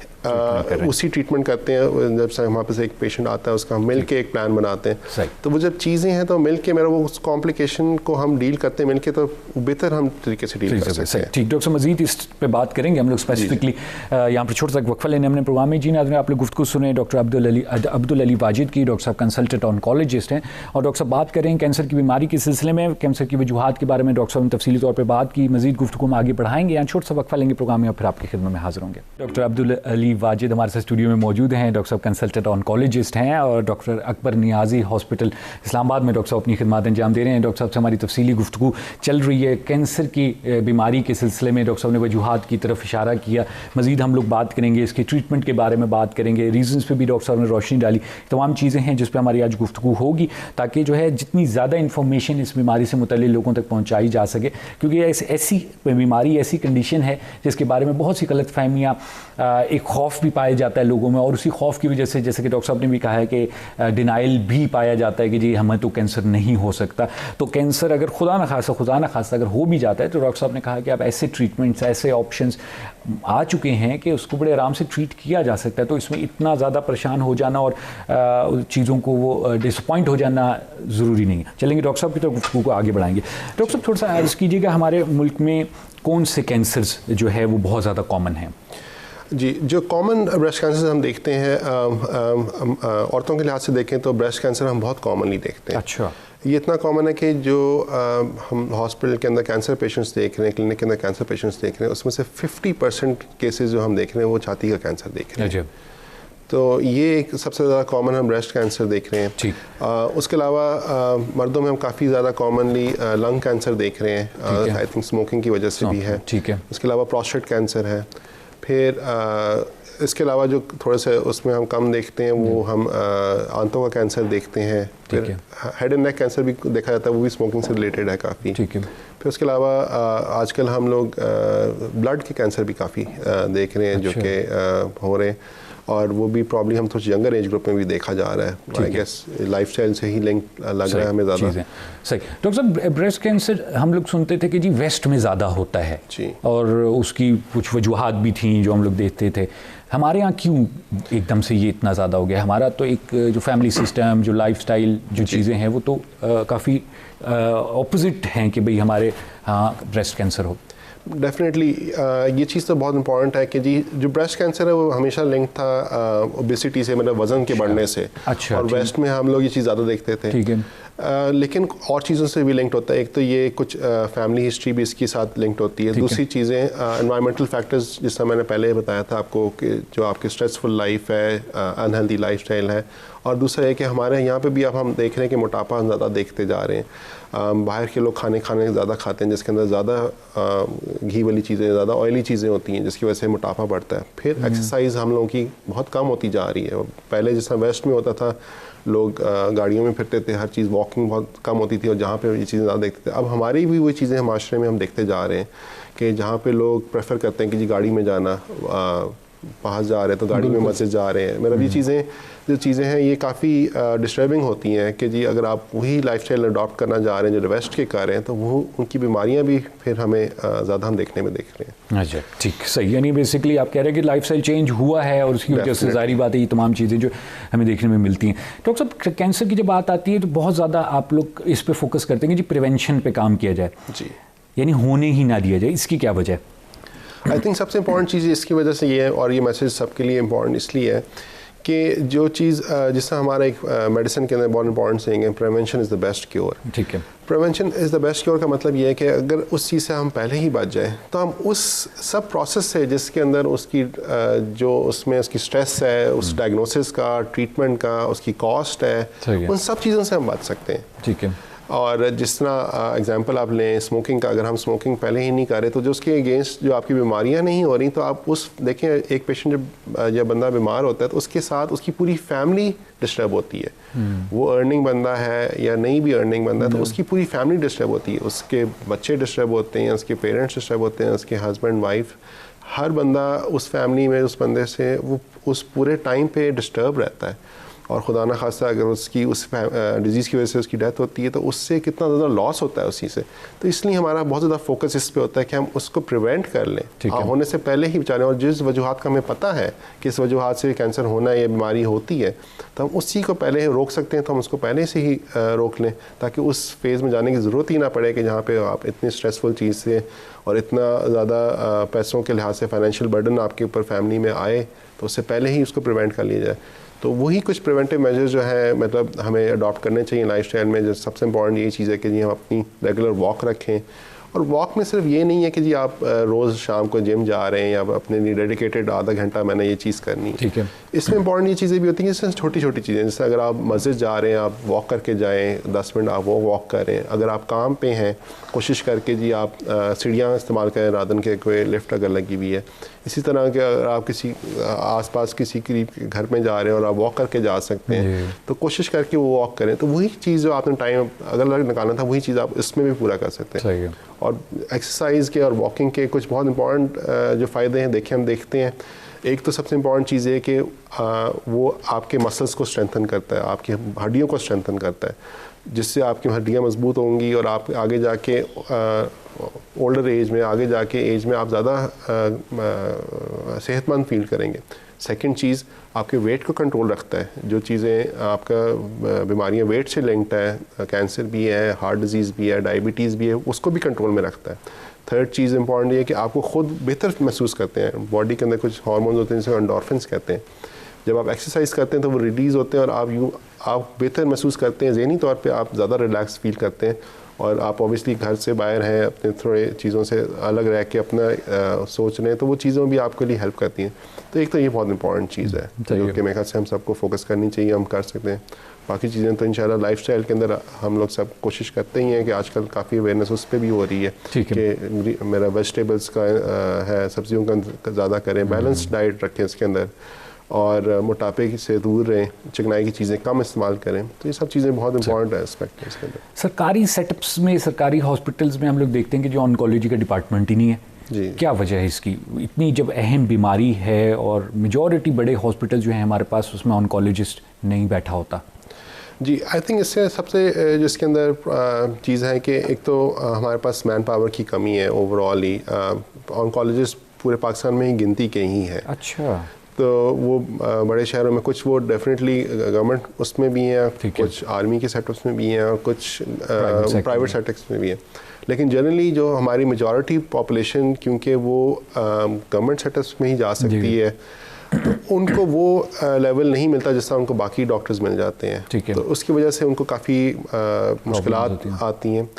उसी ट्रीटमेंट करते हैं। जब से हमारे पास एक पेशेंट आता है उसका हम मिल के एक प्लान बनाते हैं, तो वो जब चीज़ें हैं तो मिल के मेरा वो उस कॉम्प्लिकेशन को हम डील करते हैं मिल के, तो बेहतर हम तरीके से डील कर सकते हैं। ठीक, डॉक्टर मजीद इस पे बात करेंगे हम लोग स्पेसिफिकली। यहाँ पर छोटा सा वक्फा लेने हमने प्रोग्राम में जी नाज़रीन आप लोग गुफ्तगू सुने डॉक्टर अब्दुल अली वाजिद की। डॉक्टर साहब कंसल्टेंट ऑन्कोलॉजिस्ट हैं और डॉक्टर साहब बात करें कैंसर की बीमारी के सिलसिले में, कैंसर की वजूहात के बारे में डॉक्टर साहब ने तफसीली तौर पर बात की। मजीद गुफ्तगू हम आगे बढ़ाएंगे, यहाँ छोटा सा वक्फा लेंगे प्रोग्राम में और फिर आपकी खिदमत में हाजिर होंगे। डॉक्टर अब्दुल अली वाजिद हमारे साथ स्टूडियो में मौजूद हैं। डॉक्टर साहब कंसल्टेंट ऑन्कोलॉजिस्ट हैं और डॉक्टर अकबर नियाजी हॉस्पिटल इस्लामाबाद में डॉक्टर साहब अपनी खिदमत अंजाम दे रहे हैं। डॉक्टर साहब से हमारी तफसीली गुफ्तगू चल रही है कैंसर की बीमारी के सिलसिले में। डॉक्टर साहब ने वजूहात की तरफ इशारा किया, मजीद हम लोग बात करेंगे, इसके ट्रीटमेंट के बारे में बात करेंगे, रीजंस पे भी डॉक्टर साहब ने रोशनी डाली। तमाम चीज़ें हैं जिस पर हमारी आज गुफ्तगू होगी ताकि जो है जितनी ज़्यादा इंफॉर्मेशन इस बीमारी से मुतल्लिक़ लोगों तक पहुँचाई जा सके, क्योंकि ऐसी बीमारी ऐसी कंडीशन है जिसके बारे में बहुत सी गलत फहमियाँ, एक खौफ भी पाया जाता है लोगों में और उसी खौफ की वजह से जैसे कि डॉक्टर साहब ने भी कहा है कि डिनाइल भी पाया जाता है कि जी हमें तो कैंसर नहीं हो सकता। तो कैंसर अगर खुदा न खासा अगर हो भी जाता है तो डॉक्टर साहब ने कहा कि अब ऐसे ट्रीटमेंट्स, ऐसे ऑप्शंस आ चुके हैं कि उसको बड़े आराम से ट्रीट किया जा सकता है। तो इसमें इतना ज़्यादा परेशान हो जाना और चीज़ों को वो डिसअपॉइंट हो जाना ज़रूरी नहीं है। चलेंगे डॉक्टर साहब की तरफ गुफ्तगू को आगे बढ़ाएंगे। डॉक्टर साहब थोड़ा सा अर्ज़ कीजिएगा हमारे मुल्क में कौन से कैंसर्स जो है वो बहुत ज़्यादा कॉमन हैं? जी, जो कॉमन ब्रेस्ट कैंसर हम देखते हैं औरतों के लिहाज से देखें तो ब्रेस्ट कैंसर हम बहुत कॉमनली देखते हैं। अच्छा, ये इतना कॉमन है कि जो हम हॉस्पिटल के अंदर कैंसर पेशेंट्स देख रहे हैं, क्लिनिक के अंदर कैंसर पेशेंट्स देख रहे हैं, उसमें से 50% केसेस जो हम देख रहे हैं वो छाती का कैंसर देख रहे हैं। तो ये एक सबसे ज़्यादा कॉमन हम ब्रेस्ट कैंसर देख रहे हैं। उसके अलावा मर्दों में हम काफ़ी ज़्यादा कॉमनली लंग कैंसर देख रहे हैं, आई थिंक स्मोकिंग की वजह से भी है। ठीक है। उसके अलावा प्रोस्टेट कैंसर है। फिर इसके अलावा जो थोड़े से उसमें हम कम देखते हैं वो हम आंतों का कैंसर देखते हैं। फिर हेड एंड नेक कैंसर भी देखा जाता है, वो भी स्मोकिंग से रिलेटेड है काफ़ी। ठीक है। फिर उसके अलावा आजकल हम लोग ब्लड के कैंसर भी काफ़ी देख रहे हैं जो कि हो रहे हैं और वो भी प्रॉब्लम हम थोड़ी यंगर एज ग्रुप में भी देखा जा रहा है। आई गेस लाइफस्टाइल से ही लिंक लग रहा है हमें ज़्यादा। सही। डॉक्टर साहब ब्रेस्ट कैंसर हम लोग सुनते थे कि जी वेस्ट में ज़्यादा होता है जी, और उसकी कुछ वजूहात भी थी जो हम लोग देखते थे। हमारे यहाँ क्यों एकदम से ये इतना ज़्यादा हो गया? हमारा तो एक जो फैमिली सिस्टम, जो लाइफस्टाइल, जो चीज़ें हैं वो तो काफ़ी ऑपोजिट हैं कि भाई हमारे यहाँ ब्रेस्ट कैंसर हो। डेफिनेटली ये चीज़ तो बहुत इंपॉर्टेंट है कि जी जो ब्रेस्ट कैंसर है वो हमेशा लिंक था ओबेसिटी से, मतलब वज़न के बढ़ने से। अच्छा, और वेस्ट में हम लोग ये चीज़ ज़्यादा देखते थे। ठीक है। लेकिन और चीज़ों से भी लिंक्ड होता है। एक तो ये कुछ फैमिली हिस्ट्री भी इसके साथ लिंक्ड होती है। दूसरी चीज़ें एनवायरमेंटल फैक्टर्स, जिसका मैंने पहले बताया था आपको कि जो आपकी स्ट्रेसफुल लाइफ है, अनहेल्दी लाइफस्टाइल है, और दूसरा है कि हमारे यहाँ पे भी अब हम देख रहे हैं कि मोटापा हम ज़्यादा देखते जा रहे हैं। बाहर के लोग खाने ज़्यादा खाते हैं जिसके अंदर ज़्यादा घी वाली चीज़ें, ज़्यादा ऑयली चीज़ें होती हैं जिसकी वजह से मोटापा बढ़ता है। फिर एक्सरसाइज हम लोगों की बहुत कम होती जा रही है। पहले जैसा वेस्ट में होता था, लोग गाड़ियों में फिरते थे, हर चीज़ वॉकिंग बहुत कम होती थी और जहाँ पे ये चीज़ें ज़्यादा देखते थे। अब हमारी भी वही चीज़ें माशरे में हम देखते जा रहे हैं कि जहाँ पे लोग प्रेफर करते हैं कि जी गाड़ी में जाना, बाहर जा रहे हैं तो गाड़ी में मस्जिद जा रहे हैं। मतलब ये जो चीज़ें हैं ये काफ़ी डिस्टर्बिंग होती हैं कि जी अगर आप वही लाइफस्टाइल अडॉप्ट करना जा रहे हैं जो वेस्ट के कर रहे हैं तो वो उनकी बीमारियां भी फिर हमें ज़्यादा हम देखने में देख रहे हैं। अच्छा, ठीक, सही। यानी बेसिकली आप कह रहे हैं कि लाइफस्टाइल चेंज हुआ है और उसकी वजह से जाहिर बात है ये तमाम चीज़ें जो हमें देखने में मिलती हैं। डॉक्टर साहब कैंसर की जब बात आती है तो बहुत ज़्यादा आप लोग इस पर फोकस करते हैं कि जी प्रिवेंशन पे काम किया जाए, जी, यानी होने ही ना दिया जाए। इसकी क्या वजह है? आई थिंक सबसे इम्पॉर्टेंट चीज़ इसकी वजह से ये है, और ये मैसेज सबके लिए इम्पॉर्टेंट इसलिए है कि जो चीज़ जिससे हमारा एक मेडिसिन के अंदर बहुत इंपॉर्टेंट सेइंग है, prevention is the best cure. ठीक है। Prevention is the best cure का मतलब ये है कि अगर उस चीज़ से हम पहले ही बच जाए तो हम उस सब प्रोसेस से जिसके अंदर उसकी जो उसमें उसकी स्ट्रेस है, उस डायग्नोसिस का, ट्रीटमेंट का, उसकी कॉस्ट है, उन सब चीज़ों से हम बच सकते हैं। ठीक है। और जिस तरह एग्जांपल आप लें स्मोकिंग का, अगर हम स्मोकिंग पहले ही नहीं करें तो जो उसके अगेंस्ट जो आपकी बीमारियां नहीं हो रही, तो आप उस देखें एक पेशेंट जब बंदा बीमार होता है तो उसके साथ उसकी पूरी फैमिली डिस्टर्ब होती है। वो अर्निंग बंदा है या नहीं भी अर्निंग बंदा है तो उसकी पूरी फैमिली डिस्टर्ब होती है, उसके बच्चे डिस्टर्ब होते हैं, उसके पेरेंट्स डिस्टर्ब होते हैं, उसके हस्बैंड वाइफ, हर बंदा उस फैमिली में उस बंदे से वो उस पूरे टाइम पे डिस्टर्ब रहता है। और खुदा न खास्ता अगर उसकी उस डिज़ीज़ की वजह से उसकी डेथ होती है तो उससे कितना ज़्यादा लॉस होता है उसी से। तो इसलिए हमारा बहुत ज़्यादा फोकस इस पे होता है कि हम उसको प्रिवेंट कर लें होने से पहले ही बेचारे, और जिस वजूहात का हमें पता है कि इस वजूहात से कैंसर होना है या बीमारी होती है तो हम उसी को पहले रोक सकते हैं, तो हम उसको पहले से ही रोक लें ताकि उस फेज़ में जाने की ज़रूरत ही ना पड़े कि जहाँ पे आप इतनी स्ट्रेसफुल चीज़ से और इतना ज़्यादा पैसों के लिहाज से फाइनेंशियल बर्डन आपके ऊपर फैमिली में आए, तो उससे पहले ही उसको प्रिवेंट कर लिया जाए। तो वही कुछ प्रिवेंटिव मेजर्स जो है मतलब हमें अडॉप्ट करने चाहिए लाइफस्टाइल में। जो सबसे इंपॉर्टेंट यही चीज़ है कि जी हम अपनी रेगुलर वॉक रखें, और वॉक में सिर्फ ये नहीं है कि जी आप रोज़ शाम को जिम जा रहे हैं या अपने लिए डेडिकेटेड आधा घंटा मैंने ये चीज़ करनी है। ठीक है, इसमें इंपॉर्टेंट ये चीज़ें भी होती हैं जैसे छोटी छोटी चीज़ें, जैसे अगर आप मस्जिद जा रहे हैं आप वॉक करके जाएँ, 10 मिनट आप वो वॉक करें। अगर आप काम पे हैं कोशिश करके जी आप सीढ़ियाँ इस्तेमाल करें रादन के, कोई लिफ्ट अगर लगी हुई है। इसी तरह के अगर आप किसी आसपास किसी करीब घर में जा रहे हैं और आप वॉक करके जा सकते हैं तो कोशिश करके वो वॉक करें। तो वही चीज़ जो आपने टाइम अगर निकालना था वही चीज़ आप इसमें भी पूरा कर सकते हैं। सही है। और एक्सरसाइज के और वॉकिंग के कुछ बहुत इंपॉर्टेंट जो फ़ायदे हैं देखिए हम देखते हैं। एक तो सबसे इम्पॉर्टेंट चीज़ है कि वो आपके मसल्स को स्ट्रेंथन करता है, आपकी हड्डियों को स्ट्रेंथन करता है, जिससे आपकी हड्डियाँ मजबूत होंगी और आप आगे जाके ओल्डर एज में आगे जाके एज में आप ज़्यादा सेहतमंद फील करेंगे। सेकंड चीज़ आपके वेट को कंट्रोल रखता है। जो चीज़ें आपका बीमारियां वेट से लिंक्ड है, कैंसर भी है, हार्ट डिजीज़ भी है, डायबिटीज़ भी है, उसको भी कंट्रोल में रखता है। थर्ड चीज़ इंपॉर्टेंट ये है कि आपको खुद बेहतर महसूस करते हैं। बॉडी के अंदर कुछ हार्मोन्स होते हैं जिसे एंडोर्फिन्स कहते हैं। जब आप एक्सरसाइज करते हैं तो वो रिलीज़ होते हैं और आप बेहतर महसूस करते हैं। ज़हनी तौर पे आप ज़्यादा रिलैक्स फील करते हैं और आप ऑब्वियसली घर से बाहर हैं, अपने थोड़े चीज़ों से अलग रह के अपना सोच रहे हैं, तो वो चीज़ों भी आपके लिए हेल्प करती हैं। तो एक तो ये बहुत इंपॉर्टेंट चीज़ है जो कि मेरे ख्याल से हम सबको फोकस करनी चाहिए, हम कर सकते हैं। बाकी चीज़ें तो इंशाल्लाह लाइफस्टाइल के अंदर हम लोग सब कोशिश करते ही हैं कि आजकल काफ़ी अवेयरनेस उस पर भी हो रही है कि मेरा वेजिटेबल्स का है, सब्जियों का ज़्यादा करें, बैलेंस डाइट रखें इसके अंदर, और मोटापे से दूर रहें, चिकनाई की चीज़ें कम इस्तेमाल करें। तो ये सब चीज़ें बहुत इंपॉर्टेंट एस्पेक्ट है इसके अंदर। सरकारी सेटअप्स में, सरकारी हॉस्पिटल्स में हम लोग देखते हैं कि जो ऑन्कोलॉजी का डिपार्टमेंट ही नहीं है जी। क्या वजह है इसकी? इतनी जब अहम बीमारी है और मेजॉरिटी बड़े हॉस्पिटल जो हैं हमारे पास उसमें ऑन्कोलॉजिस्ट नहीं बैठा होता। जी, आई थिंक इससे सबसे जिसके अंदर चीज़ है कि एक तो हमारे पास मैन पावर की कमी है ओवरऑल ही। ऑन्कोलॉजिस्ट पूरे पाकिस्तान में ही गिनती के ही है। अच्छा। तो वो बड़े शहरों में कुछ वो डेफिनेटली गवर्नमेंट उसमें भी हैं, कुछ आर्मी के सेटअप्स में भी हैं और कुछ प्राइवेट सेटअप्स में भी हैं। लेकिन जनरली जो हमारी मेजॉरिटी पॉपुलेशन क्योंकि वो गवर्नमेंट सेटअप्स में ही जा सकती है तो उनको वो लेवल नहीं मिलता जिससे उनको बाकी डॉक्टर्स मिल जाते हैं। तो उसकी वजह से उनको काफ़ी मुश्किलात आती हैं।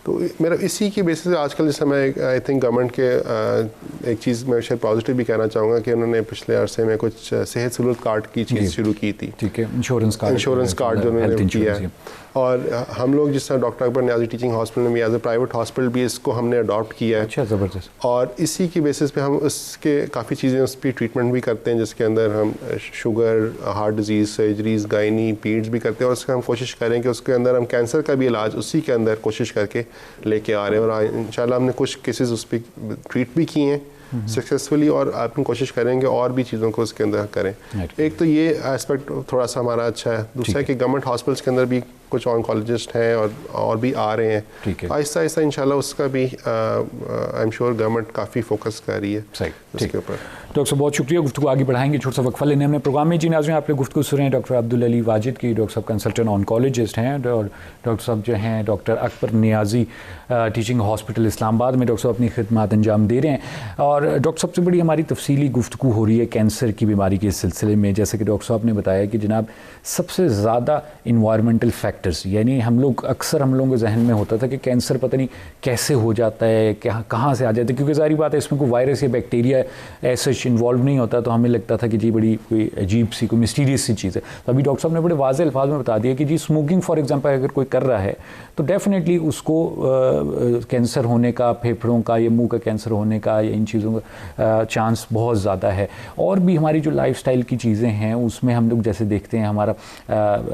तो मेरा इसी की बेसिस से आजकल जैसे मैं आई थिंक गवर्नमेंट के एक चीज़ मैं शायद पॉजिटिव भी कहना चाहूँगा कि उन्होंने पिछले अरसे में कुछ सेहत सहूलत कार्ड की चीज़ शुरू की थी। ठीक है, इंश्योरेंस कार्ड जो उन्होंने किया है। और हम लोग जिस तरह doctor Akbar Niazi teaching hospital में भी एज ए प्राइवेट हॉस्पिटल भी इसको हमने अडॉप्ट किया है। अच्छा, ज़बरदस्त। और इसी की बेसिस पे हम उसके काफ़ी चीज़ें उस पर ट्रीटमेंट भी करते हैं, जिसके अंदर हम sugar, heart disease, surgeries, gynae, पीड्स भी करते हैं। और उसका हम कोशिश करें कि उसके अंदर हम कैंसर का भी इलाज उसी के अंदर कोशिश करके लेके आ रहे हैं। और इंशाल्लाह हमने कुछ केसेस उस पर ट्रीट भी किए हैं सक्सेसफुली, और आप कोशिश करेंगे और भी चीज़ों को उसके अंदर करें। एक तो ये एस्पेक्ट थोड़ा सा हमारा अच्छा है। दूसरा है कि गवर्नमेंट हॉस्पिटल्स के अंदर भी कुछ ऑन्कोलॉजिस्ट हैं और भी आ रहे हैं। आहिस्ता आहिस्ता इंशाल्लाह उसका भी आई एम श्योर गवर्नमेंट काफ़ी फोकस कर रही है उसके ऊपर। डॉक्टर साहब बहुत शुक्रिया, गुफ्तगू आगे बढ़ाएंगे। छोटा सा वक्फा लेने हमने प्रोग्राम में। जी नाज़रीन, आपने गुफ्तगू सुन रहे हैं डॉक्टर अब्दुल अली वाजिद की। डॉक्टर साहब कंसल्टेंट ऑन्कोलॉजिस्ट हैं और डॉक्टर साहब जो हैं doctor Akbar Niazi teaching hospital Islamabad में डॉक्टर साहब अपनी खिदमत अंजाम दे रहे हैं। और डॉक्टर साहब से बड़ी हमारी तफसीली गुफ्तगू हो रही है कैंसर की बीमारी के सिलसिले में। जैसे कि डॉक्टर साहब ने बताया कि जनाब सबसे ज़्यादा इन्वायरमेंटल फैक्टर्स, यानी हम लोगों के जहन में होता था कि कैंसर पता नहीं कैसे हो जाता है, कहाँ से आ जाता है, क्योंकि ज़ाहिर बात है इसमें कोई वायरस या बैक्टीरिया ऐसा इन्वॉल्व नहीं होता, तो हमें लगता था कि जी बड़ी कोई अजीब सी, कोई मिस्टीरियस सी चीज़ है। तो अभी डॉक्टर साहब ने बड़े वाज़ेह अल्फाज में बता दिया कि जी स्मोकिंग फॉर एग्जांपल अगर कोई कर रहा है तो डेफिनेटली उसको कैंसर होने का, फेफड़ों का या मुंह का कैंसर होने का या इन चीज़ों का चांस बहुत ज़्यादा है। और भी हमारी जो लाइफस्टाइल की चीज़ें हैं उसमें हम लोग जैसे देखते हैं हमारा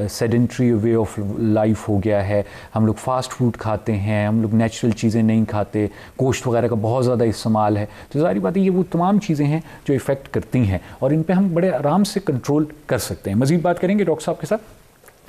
सेडेंट्री वे ऑफ लाइफ हो गया है, हम लोग फास्ट फूड खाते हैं, हम लोग नेचुरल चीज़ें नहीं खाते, गोश्त वगैरह का बहुत ज़्यादा इस्तेमाल है, तो ज़ाहिर बात है ये वो तमाम चीज़ें हैं जो इफ़ेक्ट करती हैं और इन पे हम बड़े आराम से कंट्रोल कर सकते हैं। मज़ीद बात करेंगे डॉक्टर साहब के साथ।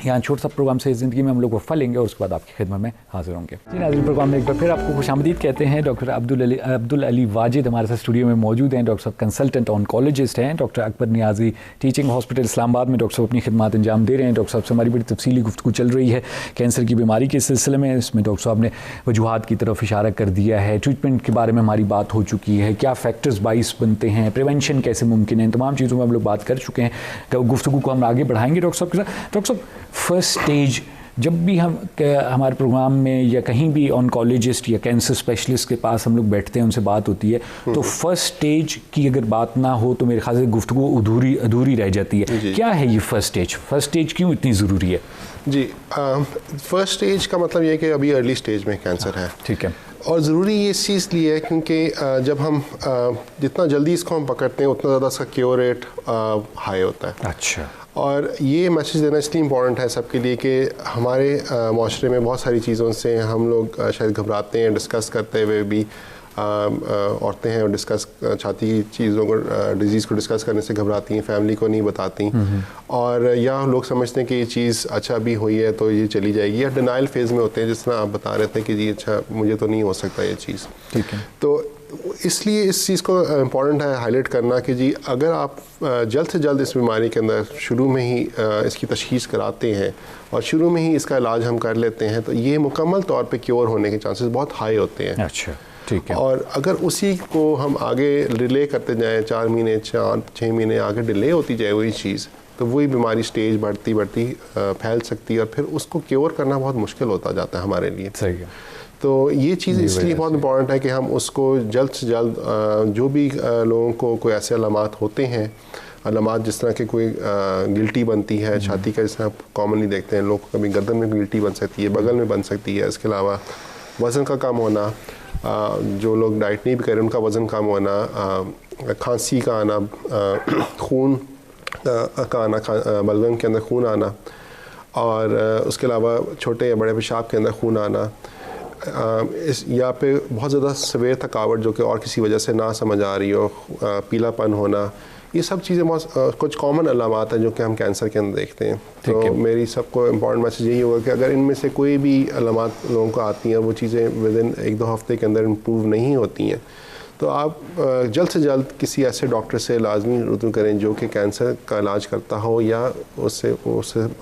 यहाँ छोटा सा प्रोग्राम से ज़िंदगी में हम लोग वफ़ा लेंगे और उसके बाद आपकी खिदमत में हाजिर होंगे। जी नाज़रीन, प्रोग्राम में एक बार फिर आपको खुशामदीद कहते हैं। डॉक्टर अब्दुल अली वाजिद हमारे साथ स्टूडियो में मौजूद हैं। डॉक्टर साहब कंसल्टेंट ऑन्कोलॉजिस्ट हैं। Doctor Akbar Niazi teaching hospital Islamabad में डॉक्टर साहब अपनी खिदमत अंजाम दे रहे हैं। डॉक्टर साहब से हमारी बड़ी तफसीली गुफ्तगू चल रही है कैंसर की बीमारी के सिलसिले में। इसमें डॉक्टर साहब ने वजूहात की तरफ इशारा कर दिया है, ट्रीटमेंट के बारे में हमारी बात हो चुकी है, क्या फैक्टर्स बाइस बनते हैं, प्रिवेंशन कैसे मुमकिन है, तमाम चीज़ों में हम लोग बात कर चुके हैं। गुफ्तगू को हम आगे बढ़ाएंगे डॉक्टर साहब के साथ। डॉक्टर साहब, फर्स्ट स्टेज जब भी हम हमारे प्रोग्राम में या कहीं भी ऑन्कोलॉजिस्ट या कैंसर स्पेशलिस्ट के पास हम लोग बैठते हैं, उनसे बात होती है, तो फर्स्ट स्टेज की अगर बात ना हो तो मेरे ख्याल से गुफ्तगू अधूरी रह जाती है। क्या है ये फर्स्ट स्टेज? फर्स्ट स्टेज क्यों इतनी ज़रूरी है? जी, फर्स्ट स्टेज का मतलब ये है कि अभी अर्ली स्टेज में कैंसर है। ठीक है। और ज़रूरी ये इस चीज़ लिए है क्योंकि जब हम जितना जल्दी इसको हम पकड़ते हैं उतना ज़्यादा इसका क्योर रेट हाई होता है। अच्छा। और ये मैसेज देना इसलिए इम्पॉर्टेंट है सबके लिए कि हमारे माशरे में बहुत सारी चीज़ों से हम लोग शायद घबराते हैं, डिस्कस करते हुए भी औरतें हैं और डिस्कस छाती की चीज़ों को, डिजीज़ को डिस्कस करने से घबराती हैं, फैमिली को नहीं बताती, और या लोग समझते हैं कि ये चीज़ अच्छा अभी हुई है तो ये चली जाएगी, या डिनाइल फेज़ में होते हैं जिस तरह आप बता रहे थे कि जी अच्छा मुझे तो नहीं हो सकता ये चीज़। ठीक है। तो इसलिए इस चीज़ को इम्पॉर्टेंट है हाईलाइट करना कि जी अगर आप जल्द से जल्द इस बीमारी के अंदर शुरू में ही इसकी तशख़ीस कराते हैं और शुरू में ही इसका इलाज हम कर लेते हैं तो ये मुकम्मल तौर पे क्योर होने के चांसेस बहुत हाई होते हैं। अच्छा, ठीक है। और अगर उसी को हम आगे डिले करते जाएं, 4 महीने 6 महीने आगे डिले होती जाए वही चीज़, तो वही बीमारी स्टेज बढ़ती फैल सकती है और फिर उसको क्योर करना बहुत मुश्किल होता जाता है हमारे लिए। सही है। तो ये चीज़ इसलिए बहुत इंपॉर्टेंट है कि हम उसको जल्द से जल्द जो भी लोगों को कोई ऐसे अलामात होते हैं, अलामात जिस तरह के कोई गिल्टी बनती है छाती का, जिस तरह कॉमनली देखते हैं लोग, कभी गर्दन में गिल्टी बन सकती है, बगल में बन सकती है, इसके अलावा वज़न का कम होना, जो लोग डाइट नहीं भी करें उनका वज़न कम होना, खांसी का आना, खून का आना, बलगम के अंदर खून आना, और उसके अलावा छोटे या बड़े पेशाब के अंदर खून आना, इस या पे बहुत ज़्यादा सवेर थकावट जो कि और किसी वजह से ना समझ आ रही हो, पीलापन होना, ये सब चीज़ें बहुत कुछ कॉमन अलामात हैं जो कि हम कैंसर के अंदर देखते हैं। तो मेरी सबको इम्पॉर्टेंट मैसेज यही होगा कि अगर इनमें से कोई भी अलामात लोगों को आती हैं, वो चीज़ें विदिन 1-2 हफ्ते के अंदर इम्प्रूव नहीं होती हैं, तो आप जल्द से जल्द किसी ऐसे डॉक्टर से लाजमी रुजू करें जो कि कैंसर का इलाज करता हो या उससे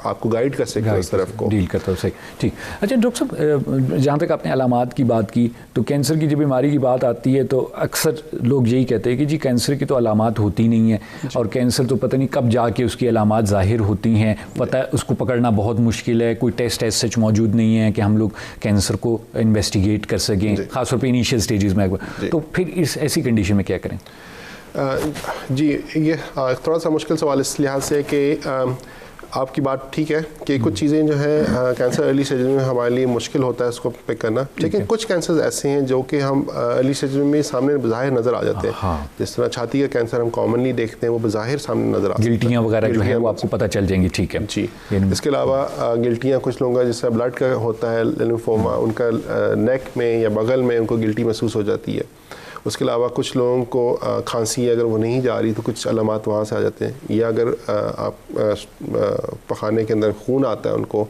आपको गाइड कर सके उस तरफ को डील करता हो। सही, ठीक। अच्छा डॉक्टर साहब, जहाँ तक आपने अलामात की बात की, तो कैंसर की जब बीमारी की बात आती है तो अक्सर लोग यही कहते हैं कि जी कैंसर की तो अलामात होती नहीं है, और कैंसर तो पता नहीं कब जाके उसकी अलामात ज़ाहिर होती हैं, पता है उसको पकड़ना बहुत मुश्किल है, कोई टेस्ट ऐसे सच मौजूद नहीं है कि हम लोग कैंसर को इन्वेस्टिगेट कर सकें, खासतौर पर इनिशियल स्टेजेस में। तो फिर ऐसी कंडीशन में क्या करें? जी, ये थोड़ा सा मुश्किल सवाल इस लिहाज से कि आपकी बात ठीक है कि कुछ चीज़ें जो है कैंसर अर्ली स्टेज में हमारे लिए मुश्किल होता है उसको पिक करना, लेकिन कुछ कैंसर ऐसे हैं जो कि हम अर्ली स्टेज में सामने बज़ाहिर नज़र आ जाते हैं। हाँ। जिस तरह छाती का कैंसर हम कॉमनली देखते हैं, वो बज़ाहिर सामने नज़र आ, गिल्टियाँ वगैरह जो है वो आपको पता चल जाएंगी। ठीक है जी। इसके अलावा गिल्टियाँ कुछ लोगों का जिससे ब्लड का होता है लिम्फोमा, उनका नेक में या बगल में उनको गिल्टी महसूस हो जाती है। उसके अलावा कुछ लोगों को खांसी अगर वो नहीं जा रही तो कुछ अलामात वहाँ से आ जाते हैं, या अगर आप पखाने के अंदर खून आता है उनको,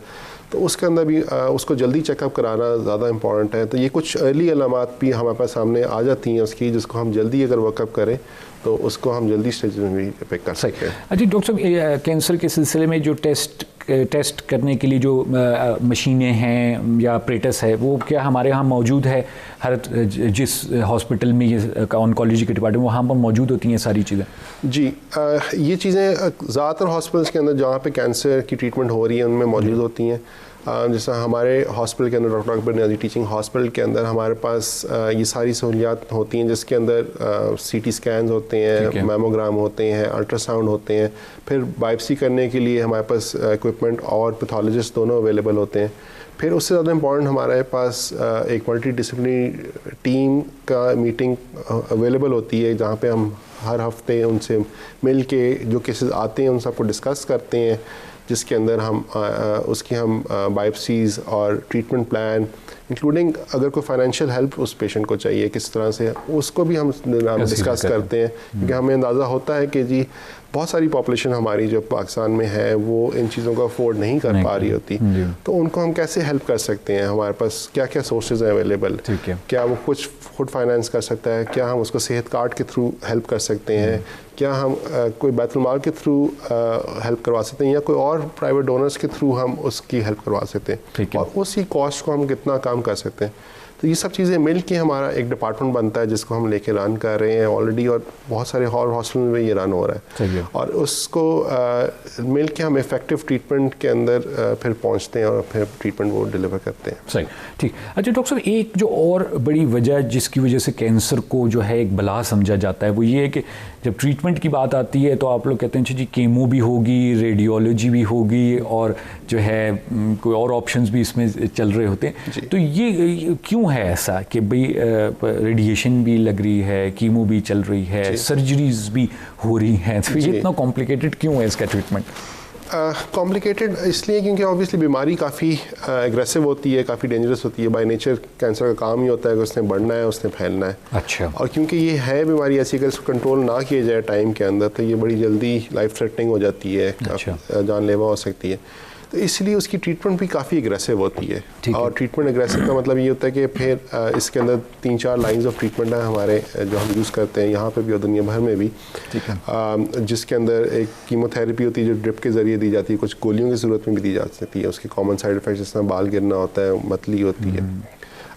तो उसके अंदर भी उसको जल्दी चेकअप कराना ज़्यादा इंपॉर्टेंट है। तो ये कुछ अर्ली अलामात भी हमारे पास सामने आ जाती हैं उसकी, जिसको हम जल्दी अगर वर्कअप करें तो उसको हम जल्दी स्टेज में भी पिक कर सकते हैं। अच्छा डॉक्टर साहब, कैंसर के सिलसिले में जो टेस्ट करने के लिए जो मशीनें हैं या ऑपरेटर्स है, वो क्या हमारे यहाँ मौजूद है? हर जिस हॉस्पिटल में ये ऑन्कोलॉजी के डिपार्टमेंट वहाँ पर मौजूद होती हैं सारी चीज़ें? जी, ये चीज़ें ज़्यादातर हॉस्पिटल्स के अंदर जहाँ पे कैंसर की ट्रीटमेंट हो रही है उनमें मौजूद होती हैं। जैसा हमारे हॉस्पिटल के अंदर doctor Akbar Niazi teaching hospital के अंदर हमारे पास ये सारी सहूलियात होती हैं, जिसके अंदर सीटी स्कैन्स होते हैं, मैमोग्राम होते हैं, अल्ट्रासाउंड होते हैं, फिर बायोप्सी करने के लिए हमारे पास इक्विपमेंट और पैथोलॉजिस्ट दोनों अवेलेबल होते हैं। फिर उससे ज़्यादा इम्पॉर्टेंट हमारे पास एक मल्टी डिसिप्लिनरी टीम का मीटिंग अवेलेबल होती है, जहाँ पे हम हर हफ्ते उनसे मिल के जो केसेस आते हैं उन सबको डिस्कस करते हैं, जिसके अंदर हम उसकी हम बायोप्सीज़ और ट्रीटमेंट प्लान इंक्लूडिंग अगर कोई फाइनेंशियल हेल्प उस पेशेंट को चाहिए किस तरह से, उसको भी हम डिस्कस करते हैं, क्योंकि हमें अंदाज़ा होता है कि जी बहुत सारी पॉपुलेशन हमारी जो पाकिस्तान में है वो इन चीज़ों को अफोर्ड नहीं कर पा रही होती, तो उनको हम कैसे हेल्प कर सकते हैं, हमारे पास क्या क्या सोर्सेज हैं अवेलेबल, क्या वो कुछ खुद फाइनेंस कर सकता है, क्या हम उसको सेहत कार्ड के थ्रू हेल्प कर सकते हैं, क्या हम कोई बैतुल माल के थ्रू हेल्प करवा सकते हैं, या कोई और प्राइवेट डोनर्स के थ्रू हम उसकी हेल्प करवा सकते हैं, और उसी कॉस्ट को हम कितना काम कर सकते हैं। तो ये सब चीज़ें मिल के हमारा एक डिपार्टमेंट बनता है जिसको हम लेके रन कर रहे हैं ऑलरेडी, और बहुत सारे और हॉस्पिटल में ये रन हो रहा है, और उसको मिल के हम इफेक्टिव ट्रीटमेंट के अंदर फिर पहुंचते हैं और फिर ट्रीटमेंट वो डिलीवर करते हैं। सही, ठीक। अच्छा डॉक्टर साहब, एक जो और बड़ी वजह जिसकी वजह से कैंसर को जो है एक बला समझा जाता है वो ये है कि जब ट्रीटमेंट की बात आती है तो आप लोग कहते हैं जी केमो भी होगी, रेडियोलॉजी भी होगी, और जो है कोई और ऑप्शंस भी इसमें चल रहे होते हैं, तो ये क्यों है ऐसा कि भाई रेडिएशन भी लग रही है, कीमो भी चल रही है, सर्जरीज भी हो रही हैं, तो ये इतना कॉम्प्लिकेटेड क्यों है इसका ट्रीटमेंट? कॉम्प्लिकेटेड इसलिए क्योंकि ऑब्वियसली बीमारी काफ़ी एग्रेसिव होती है, काफ़ी डेंजरस होती है। बाय नेचर कैंसर का काम ही होता है कि उसने बढ़ना है, उसने फैलना है। अच्छा। और क्योंकि ये है बीमारी ऐसी, अगर इसको कंट्रोल ना किया जाए टाइम के अंदर तो ये बड़ी जल्दी लाइफ थ्रेटनिंग हो जाती है, जानलेवा हो सकती है, तो इसलिए उसकी ट्रीटमेंट भी काफ़ी एग्रेसिव होती है। और ट्रीटमेंट एग्रेसिव का मतलब ये होता है कि फिर इसके अंदर 3-4 लाइंस ऑफ ट्रीटमेंट हैं हमारे जो हम यूज़ करते हैं यहाँ पे भी और दुनिया भर में भी, जिसके अंदर एक कीमोथेरेपी होती है जो ड्रिप के ज़रिए दी जाती है, कुछ गोलियों की ज़रूरत में भी दी जा सकती है। उसके कॉमन साइड इफ़ेक्ट्स जिस तरह बाल गिरना होता है, मतली होती है।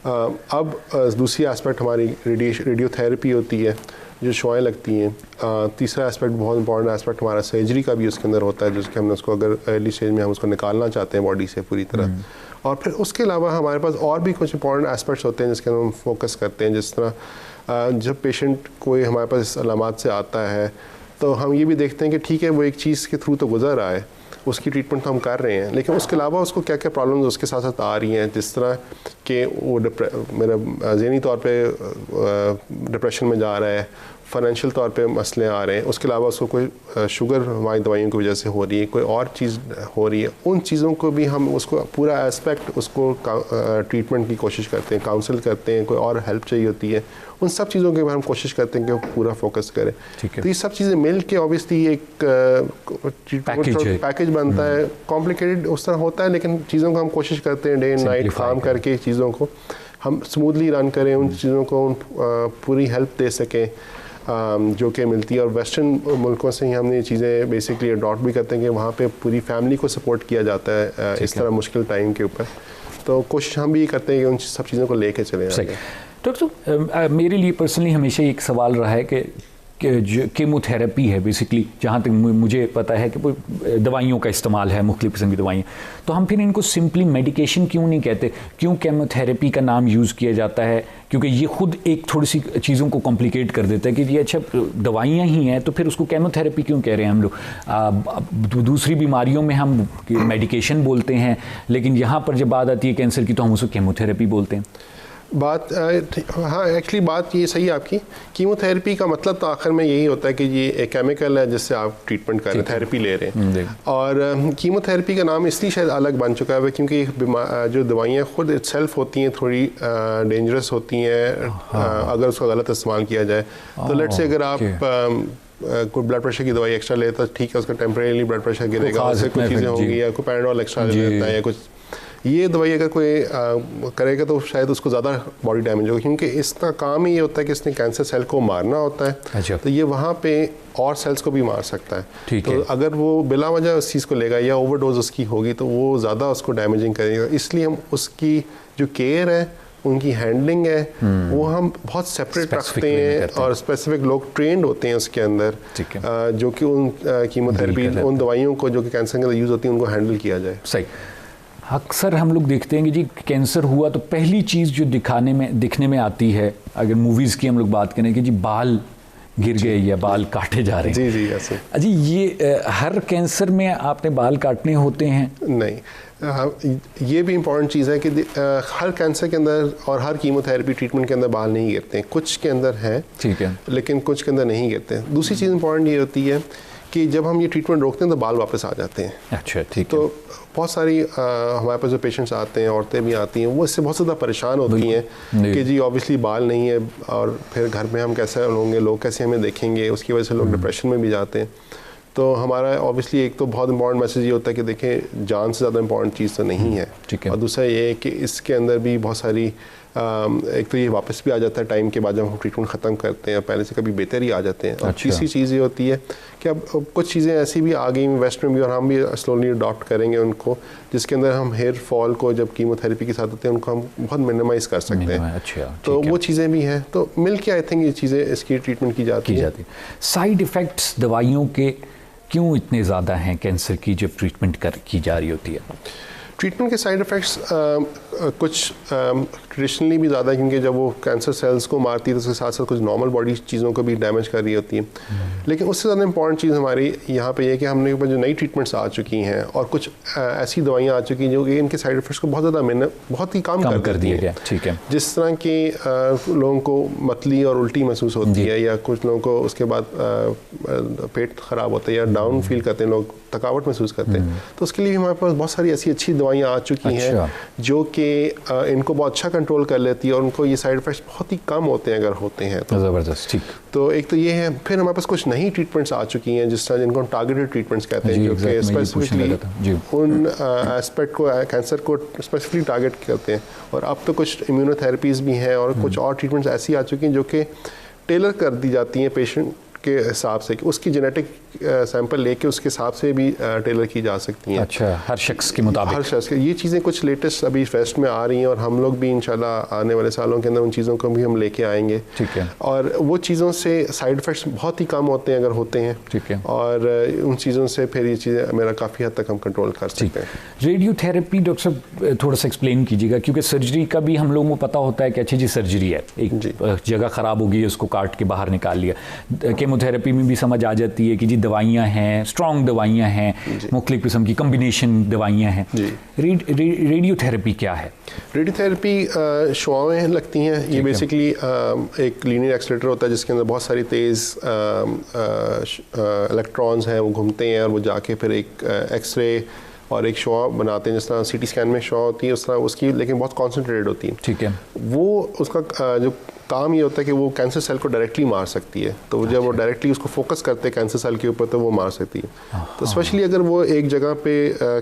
अब दूसरी एस्पेक्ट हमारी रेडियोथेरेपी होती है जो शुआएँ लगती हैं। तीसरा एस्पेक्ट, बहुत इंपॉर्टेंट एस्पेक्ट हमारा सर्जरी का भी उसके अंदर होता है, जिसके हमने उसको अगर अर्ली स्टेज में हम उसको निकालना चाहते हैं बॉडी से पूरी तरह। और फिर उसके अलावा हमारे पास और भी कुछ इंपॉर्टेंट एस्पेक्ट्स होते हैं जिसके हम फोकस करते हैं, जिस तरह जब पेशेंट कोई हमारे पास अलामात से आता है तो हम ये भी देखते हैं कि ठीक है वो एक चीज़ के थ्रू तो गुजर रहा है, उसकी ट्रीटमेंट तो हम कर रहे हैं, लेकिन उसके अलावा उसको क्या क्या प्रॉब्लम्स उसके साथ साथ आ रही हैं, जिस तरह कि वो मेरा ज़हनी तौर पे डिप्रेशन में जा रहा है, फाइनेंशियल तौर पे मसले आ रहे हैं, उसके अलावा उसको कोई शुगर हमारी दवाइयों की वजह से हो रही है, कोई और चीज़ हो रही है, उन चीज़ों को भी हम उसको पूरा एस्पेक्ट उसको ट्रीटमेंट की कोशिश करते हैं, काउंसिल करते हैं, कोई और हेल्प चाहिए होती है, उन सब चीज़ों के ऊपर हम कोशिश करते हैं कि वो पूरा फोकस करें। तो ये सब चीज़ें मिल के ऑब्वियसली एक पैकेज बनता है। कॉम्प्लिकेटेड उस तरह होता है, लेकिन चीज़ों को हम कोशिश करते हैं डे एंड नाइट काम करके चीज़ों को हम स्मूथली रन करें, उन चीज़ों को पूरी हेल्प दे सकें जो कि मिलती है। और वेस्टर्न मुल्कों से ही हमने ये चीज़ें बेसिकली अडॉप्ट भी करते हैं कि वहाँ पे पूरी फैमिली को सपोर्ट किया जाता है इस तरह मुश्किल टाइम के ऊपर। तो कोशिश हम भी करते हैं कि उन सब चीज़ों को लेके चले आगे। डॉक्टर साहब, मेरे लिए पर्सनली हमेशा एक सवाल रहा है कि जो कीमोथेरेपी है बेसिकली, जहाँ तक मुझे पता है कि दवाइयों का इस्तेमाल है, मुख्तलिफ किस्म की दवाइयाँ, तो हम फिर इनको सिंपली मेडिकेशन क्यों नहीं कहते, क्यों कीमोथेरेपी का नाम यूज़ किया जाता है? क्योंकि ये खुद एक थोड़ी सी चीज़ों को कॉम्प्लिकेट कर देता है कि ये अच्छा दवाइयाँ ही हैं तो फिर उसको कीमोथेरेपी क्यों कह रहे हैं हम लोग। दूसरी बीमारियों में हम मेडिकेशन बोलते हैं, लेकिन यहाँ पर जब बात आती है कैंसर की तो हम उसको कीमोथेरेपी बोलते हैं। बात हाँ एक्चुअली बात ये सही है आपकी। कीमोथेरेपी का मतलब तो आखिर में यही होता है कि ये एक केमिकल है जिससे आप ट्रीटमेंट कर रहे हैं, थेरेपी ले रहे हैं। और कीमोथेरेपी का नाम इसलिए शायद अलग बन चुका है क्योंकि जो दवाइयाँ खुद इटसेल्फ होती हैं थोड़ी डेंजरस होती हैं अगर उसका गलत इस्तेमाल किया जाए। तो लेट्स से अगर आप कोई ब्लड प्रेशर की दवाई एक्स्ट्रा लेता है, ठीक है, उसका टेम्परेरी ब्लड प्रेशर गिरेगा, उससे कुछ चीज़ें होंगी, या कोई पैराडोल एक्स्ट्रा लेता है या कुछ, ये दवाई अगर कोई करेगा तो शायद उसको ज़्यादा बॉडी डैमेज होगा, क्योंकि इसका काम ही ये होता है कि इसने कैंसर सेल को मारना होता है। अच्छा। तो ये वहाँ पे और सेल्स को भी मार सकता है। तो अगर वो बिला वजह उस चीज़ को लेगा या ओवरडोज उसकी होगी तो वो ज़्यादा उसको डैमेजिंग करेगा। इसलिए हम उसकी जो केयर है, उनकी हैंडलिंग है, वो हम बहुत सेपरेट रखते हैं और स्पेसिफिक लोग ट्रेंड होते हैं उसके अंदर, जो कि उन कीमोथेरेपी, उन दवाइयों को जो कि कैंसर के अंदर यूज़ होती है उनको हैंडल किया जाए। सही। अक्सर हम लोग देखते हैं कि जी कैंसर हुआ तो पहली चीज़ जो दिखने में आती है, अगर मूवीज़ की हम लोग बात करें, कि जी बाल गिर गए या बाल काटे जा रहे हैं। जी ऐसे। जी ये हर कैंसर में आपने बाल काटने होते हैं? नहीं, ये भी इम्पॉर्टेंट चीज़ है कि हर कैंसर के अंदर और हर कीमोथेरेपी ट्रीटमेंट के अंदर बाल नहीं गिरते हैं, कुछ के अंदर हैं, ठीक है, लेकिन कुछ के अंदर नहीं गिरते। दूसरी चीज़ इम्पॉर्टेंट ये होती है कि जब हम ये ट्रीटमेंट रोकते हैं तो बाल वापस आ जाते हैं। अच्छा, ठीक है। तो बहुत सारी हमारे पास जो पेशेंट्स आते हैं, औरतें भी आती हैं, वो इससे बहुत ज़्यादा परेशान होती हैं कि जी ऑब्वियसली बाल नहीं है और फिर घर में हम कैसे होंगे, लोग कैसे हमें देखेंगे, उसकी वजह से लोग डिप्रेशन में भी जाते हैं। तो हमारा ऑब्वियसली एक तो बहुत इंपॉर्टेंट मैसेज ये होता है कि देखें जान से ज़्यादा इंपॉर्टेंट चीज़ तो नहीं है, और दूसरा ये है कि इसके अंदर भी बहुत सारी एक तो ये वापस भी आ जाता है टाइम के बाद जब हम ट्रीटमेंट ख़त्म करते हैं, पहले से कभी बेहतर ही आ जाते हैं। और तीसरी चीज़ ये होती है कि अब कुछ चीज़ें ऐसी भी आ गई वेस्ट में भी, और हम भी स्लोली अडॉप्ट करेंगे उनको, जिसके अंदर हम हेयर फॉल को जब कीमोथेरेपी के साथ होते हैं उनको हम बहुत मिनिमाइज़ कर सकते हैं। अच्छा, तो वो चीज़ें भी हैं, तो मिल के आई थिंक ये चीज़ें इसकी ट्रीटमेंट की जाती है। साइड इफ़ेक्ट्स दवाइयों के क्यों इतने ज़्यादा हैं कैंसर की जब ट्रीटमेंट की जा रही होती है? ट्रीटमेंट के साइड इफ़ेक्ट्स कुछ ट्रेडिशनली भी ज़्यादा है, क्योंकि जब वो कैंसर सेल्स को मारती है तो उसके साथ साथ कुछ नॉर्मल बॉडी चीज़ों को भी डैमेज कर रही होती है। लेकिन उससे ज़्यादा इंपॉर्टेंट चीज़ हमारी यहाँ पे ये है कि हमने ऊपर जो नई ट्रीटमेंट्स आ चुकी हैं और कुछ ऐसी दवाइयाँ आ चुकी हैं जो कि इनके साइड इफ़ेक्ट्स को बहुत ही कम कर दिया गया। ठीक है। जिस तरह के लोगों को मतली और उल्टी महसूस होती है, या कुछ लोगों को उसके बाद पेट ख़राब होता है या डाउन फील करते हैं, लोग थकावट महसूस करते हैं, तो उसके लिए हमारे पास बहुत सारी ऐसी अच्छी दवाइयाँ आ चुकी हैं जो कि इनको बहुत अच्छा कंट्रोल कर लेती है, और उनको ये साइड इफ़ेक्ट्स बहुत ही कम होते हैं अगर होते हैं तो। ज़बरदस्त, ठीक। तो एक तो ये है, फिर हमारे पास कुछ नई ट्रीटमेंट्स आ चुकी हैं जिस तरह जिनको हम टारगेटेड ट्रीटमेंट्स कहते हैं, जो कि स्पेसिफिकली उन एस्पेक्ट को, कैंसर को स्पेसिफिकली टारगेट करते हैं। और अब तो कुछ इम्यूनोथेरेपीज़ भी हैं और कुछ और ट्रीटमेंट्स ऐसी आ चुकी हैं जो कि टेलर कर दी जाती हैं पेशेंट के हिसाब से, कि उसकी जेनेटिक सैंपल लेके उसके हिसाब से भी टेलर की जा सकती हैं। अच्छा, हर शख्स के मुताबिक। हर शख्स के, ये चीज़ें कुछ लेटेस्ट अभी फेस्ट में आ रही हैं, और हम लोग भी इंशाल्लाह आने वाले सालों के अंदर उन चीज़ों को भी हम लेके आएंगे। ठीक है। और वो चीज़ों से साइड इफ़ेक्ट्स बहुत ही कम होते हैं अगर होते हैं। ठीक है। और उन चीज़ों से फिर ये चीज़ें मेरा काफ़ी हद तक हम कंट्रोल कर सकते हैं। रेडियोथेरेपी डॉक्टर साहब थोड़ा सा एक्सप्लेन कीजिएगा, क्योंकि सर्जरी का भी हम लोगों को पता होता है कि अच्छी जी सर्जरी है, एक जगह ख़राब हो गई है उसको काट के बाहर निकाल लिया। केमोथेरेपी में भी समझ आ जाती है कि जी दवाइयाँ हैं, स्ट्रॉन्ग दवाइयाँ हैं, मुख्तलिफ किस्म की कम्बिनेशन दवाइयाँ हैं। रेडियोथेरेपी क्या है? रेडियोथेरेपी शुआएँ लगती हैं। ये बेसिकली एक लीनियर एक्सीलरेटर होता है जिसके अंदर बहुत सारी तेज़ इलेक्ट्रॉन्स हैं, वो घूमते हैं और वो जाके फिर एक एक्सरे और एक शुआ बनाते हैं। जिस तरह सीटी स्कैन में शुआ होती है उस तरह उसकी, लेकिन बहुत कॉन्सेंट्रेटेड होती है। ठीक है। वो उसका जो काम ये होता है कि वो कैंसर सेल को डायरेक्टली मार सकती है। तो जब वो डायरेक्टली उसको फोकस करते हैं कैंसर सेल के ऊपर तो वो मार सकती है। तो स्पेशली अगर वो एक जगह पे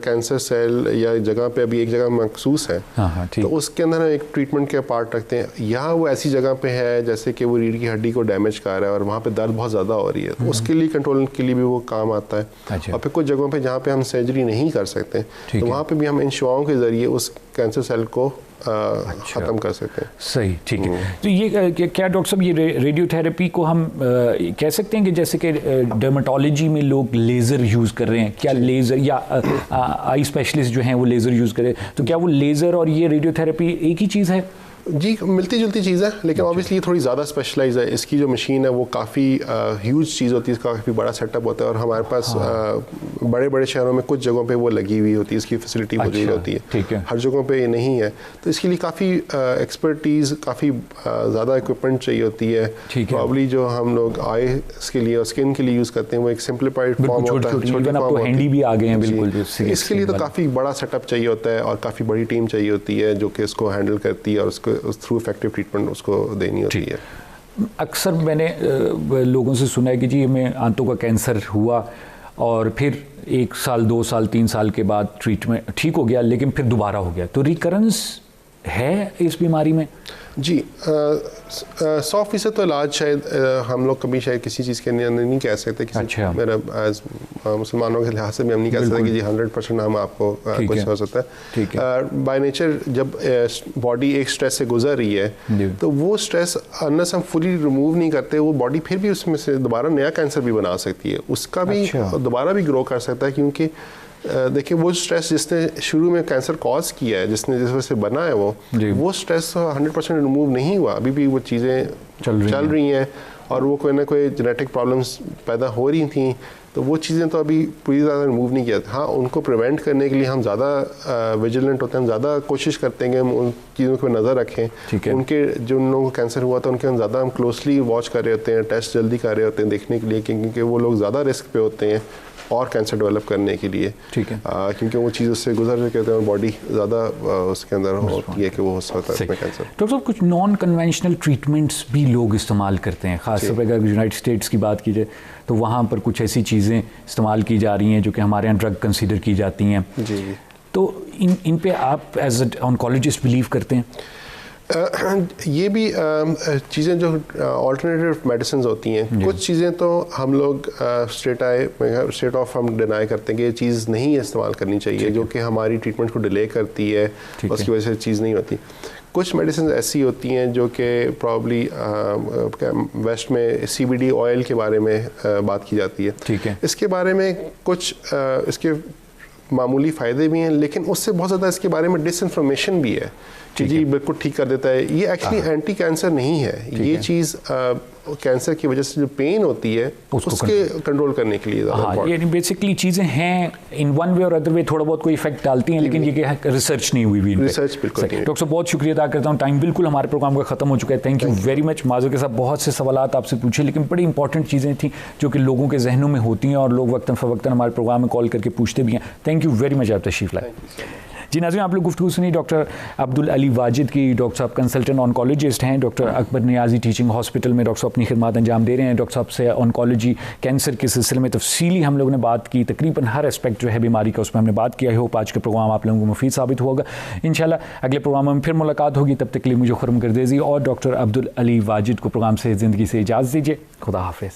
कैंसर सेल या जगह पे अभी एक जगह मखसूस है, तो उसके अंदर हम एक ट्रीटमेंट के पार्ट रखते हैं। यहाँ वो ऐसी जगह पे है जैसे कि वो रीढ़ की हड्डी को डैमेज कर रहा है और वहाँ पे दर्द बहुत ज़्यादा हो रही है, तो उसके लिए कंट्रोल के लिए भी वो काम आता है। और फिर कुछ जगहों पर जहाँ पे हम सर्जरी नहीं कर सकते, तो वहाँ पर भी हम इन शुआओं के ज़रिए उस कैंसर सेल को ख़त्म कर सकते हैं। सही, ठीक है। तो ये क्या डॉक्टर साहब, ये रेडियोथेरेपी को हम कह सकते हैं कि जैसे कि डर्मेटोलॉजी में लोग लेज़र यूज़ कर रहे हैं, क्या लेज़र या आई स्पेशलिस्ट जो हैं वो लेज़र यूज़ कर रहे हैं, तो क्या वो लेज़र और ये रेडियोथेरेपी एक ही चीज़ है? जी, मिलती जुलती चीज़ है, लेकिन ऑब्वियसली थोड़ी ज़्यादा स्पेशलाइज है। इसकी जो मशीन है वो काफ़ी ह्यूज चीज़ होती है, इसका काफ़ी बड़ा सेटअप होता है, और हमारे पास बड़े बड़े शहरों में कुछ जगहों पे वो लगी हुई होती है, इसकी फैसिलिटी मौजूद होती है। ठीक है। हर जगहों पे ये नहीं है, तो इसके लिए काफ़ी एक्सपर्टीज़, काफ़ी ज़्यादा इक्विपमेंट चाहिए होती है। प्रॉब्ली जो हम लोग आईज़ के लिए और स्किन के लिए यूज़ करते हैं वो एक सिंप्लीफाइड फॉर्म होता है, हैंडी भी आ गए हैं बिल्कुल। इसके लिए तो काफ़ी बड़ा सेटअप चाहिए होता है और काफ़ी बड़ी टीम चाहिए होती है जो कि इसको हैंडल करती है और उसको थ्रू इफेक्टिव ट्रीटमेंट उसको देनी होती है। अक्सर मैंने लोगों से सुना है कि जी हमें आंतों का कैंसर हुआ और फिर 1 साल 2 साल 3 साल के बाद ट्रीटमेंट ठीक हो गया, लेकिन फिर दोबारा हो गया, तो रिकरेंस है इस बीमारी में? जी, 100% तो इलाज शायद हम लोग कभी शायद किसी चीज़ के नहीं कह सकते। अच्छा। मेरा एज मुसलमानों के लिहाज से भी हम नहीं कह सकते कि जी 100% हम आपको कुछ हो सकता है। ठीक है। बाय नेचर जब बॉडी एक स्ट्रेस से गुजर रही है तो वो स्ट्रेस अनलेस हम फुली रिमूव नहीं करते, वो बॉडी फिर भी उसमें से दोबारा नया कैंसर भी बना सकती है, उसका भी दोबारा भी ग्रो कर सकता है। क्योंकि देखिए वो स्ट्रेस जिसने शुरू में कैंसर कॉज किया है, जिसने जिस वजह से बना है वो स्ट्रेस 100% रिमूव नहीं हुआ, अभी भी वो चीज़ें चल रही हैं और वो कोई ना कोई जेनेटिक प्रॉब्लम्स पैदा हो रही थी, तो वो चीज़ें तो अभी पूरी ज़्यादा रिमूव नहीं किया। हाँ, उनको प्रिवेंट करने के लिए हम ज़्यादा विजिलेंट होते हैं, हम ज़्यादा कोशिश करते हैं कि हम उन चीज़ों पर नज़र रखें। उनके जो उन लोगों को कैंसर हुआ था उनके हम ज़्यादा हम क्लोजली वॉच कर रहे होते हैं, टेस्ट जल्दी कर रहे होते हैं देखने के लिए, क्योंकि वो लोग ज़्यादा रिस्क पे होते हैं और कैंसर डेवलप करने के लिए। ठीक है। क्योंकि वो चीज़ उससे गुजर के और बॉडी ज़्यादा उसके अंदर होती है कि वो हो सकता है उसमें कैंसर। डॉक्टर साहब, कुछ नॉन कन्वेंशनल ट्रीटमेंट्स भी लोग इस्तेमाल करते हैं, ख़ासतौर पर अगर यूनाइटेड स्टेट्स की बात की जाए तो वहाँ पर कुछ ऐसी चीज़ें इस्तेमाल की जा रही हैं जो कि हमारे यहाँ ड्रग कंसीडर की जाती हैं। जी। तो इन पे आप एज ए ऑन्कोलॉजिस्ट बिलीव करते हैं? ये भी चीज़ें जो ऑल्टरनेटिव मेडिसिन होती हैं, कुछ चीज़ें तो हम लोग स्ट्रेट ऑफ हम डिनाई करते हैं कि ये चीज़ नहीं इस्तेमाल करनी चाहिए, जो कि हमारी ट्रीटमेंट को डिले करती है, उसकी वजह से चीज़ नहीं होती। कुछ मेडिसिन ऐसी होती हैं जो कि प्रॉब्ली वेस्ट में CBD ऑयल के बारे में बात की जाती है। ठीक है। इसके बारे में कुछ इसके मामूली फ़ायदे भी हैं, लेकिन उससे बहुत ज़्यादा इसके बारे में डिसइंफॉर्मेशन भी है कि जी बिल्कुल ठीक कर देता है। ये एक्चुअली एंटी कैंसर नहीं है, ये चीज़ कैंसर की वजह से जो पेन होती है उसके कंट्रोल करने के लिए। हाँ, ये बेसिकली चीज़ें हैं इन वन वे और अदर वे थोड़ा बहुत कोई इफेक्ट डालती हैं, लेकिन ये रिसर्च नहीं हुई। रिसर्च बिल्कुल नहीं। डॉक्टर साहब, बहुत शुक्रिया अदा करता हूँ, टाइम बिल्कुल हमारे प्रोग्राम का ख़त्म हो चुका है। Thank you very much. माज़ूर के साथ बहुत से सवालात आपसे पूछे, लेकिन बड़ी इंपॉर्टेंट चीज़ें थी जो कि लोगों के जहनों में होती हैं और लोग वक्तन फ़वक्तन हमारे प्रोग्राम में कॉल करके पूछते भी हैं। थैंक यू वेरी मच, आप तशरीफ़ लाए। जी नाज़रीन, आप लोग गुफ्तगू सुनी डॉक्टर अब्दुल अली वाजिद की। डॉक्टर साहब कंसल्टेंट ऑनकोलॉजिस्ट हैं, doctor Akbar Niazi teaching hospital में डॉक्टर साहब अपनी खिदमत अंजाम दे रहे हैं। डॉक्टर साहब से ऑनकोलॉजी कैंसर के सिलसिले में तफसीली हम लोगों ने बात की, तकरीबन हर एस्पेक्ट जो है बीमारी का उसमें हमने बात किया। आई होप आज का प्रोग्राम आप लोगों को मुफीद साबित होगा। इंशाल्लाह अगले प्रोग्राम में फिर मुलाकात होगी, तब तक के लिए मुझे खुरम गर्देज़ी और डॉक्टर अब्दुल अली वाजिद को प्रोग्राम से ज़िंदगी से इजाज़त दीजिए। खुदा हाफिज़।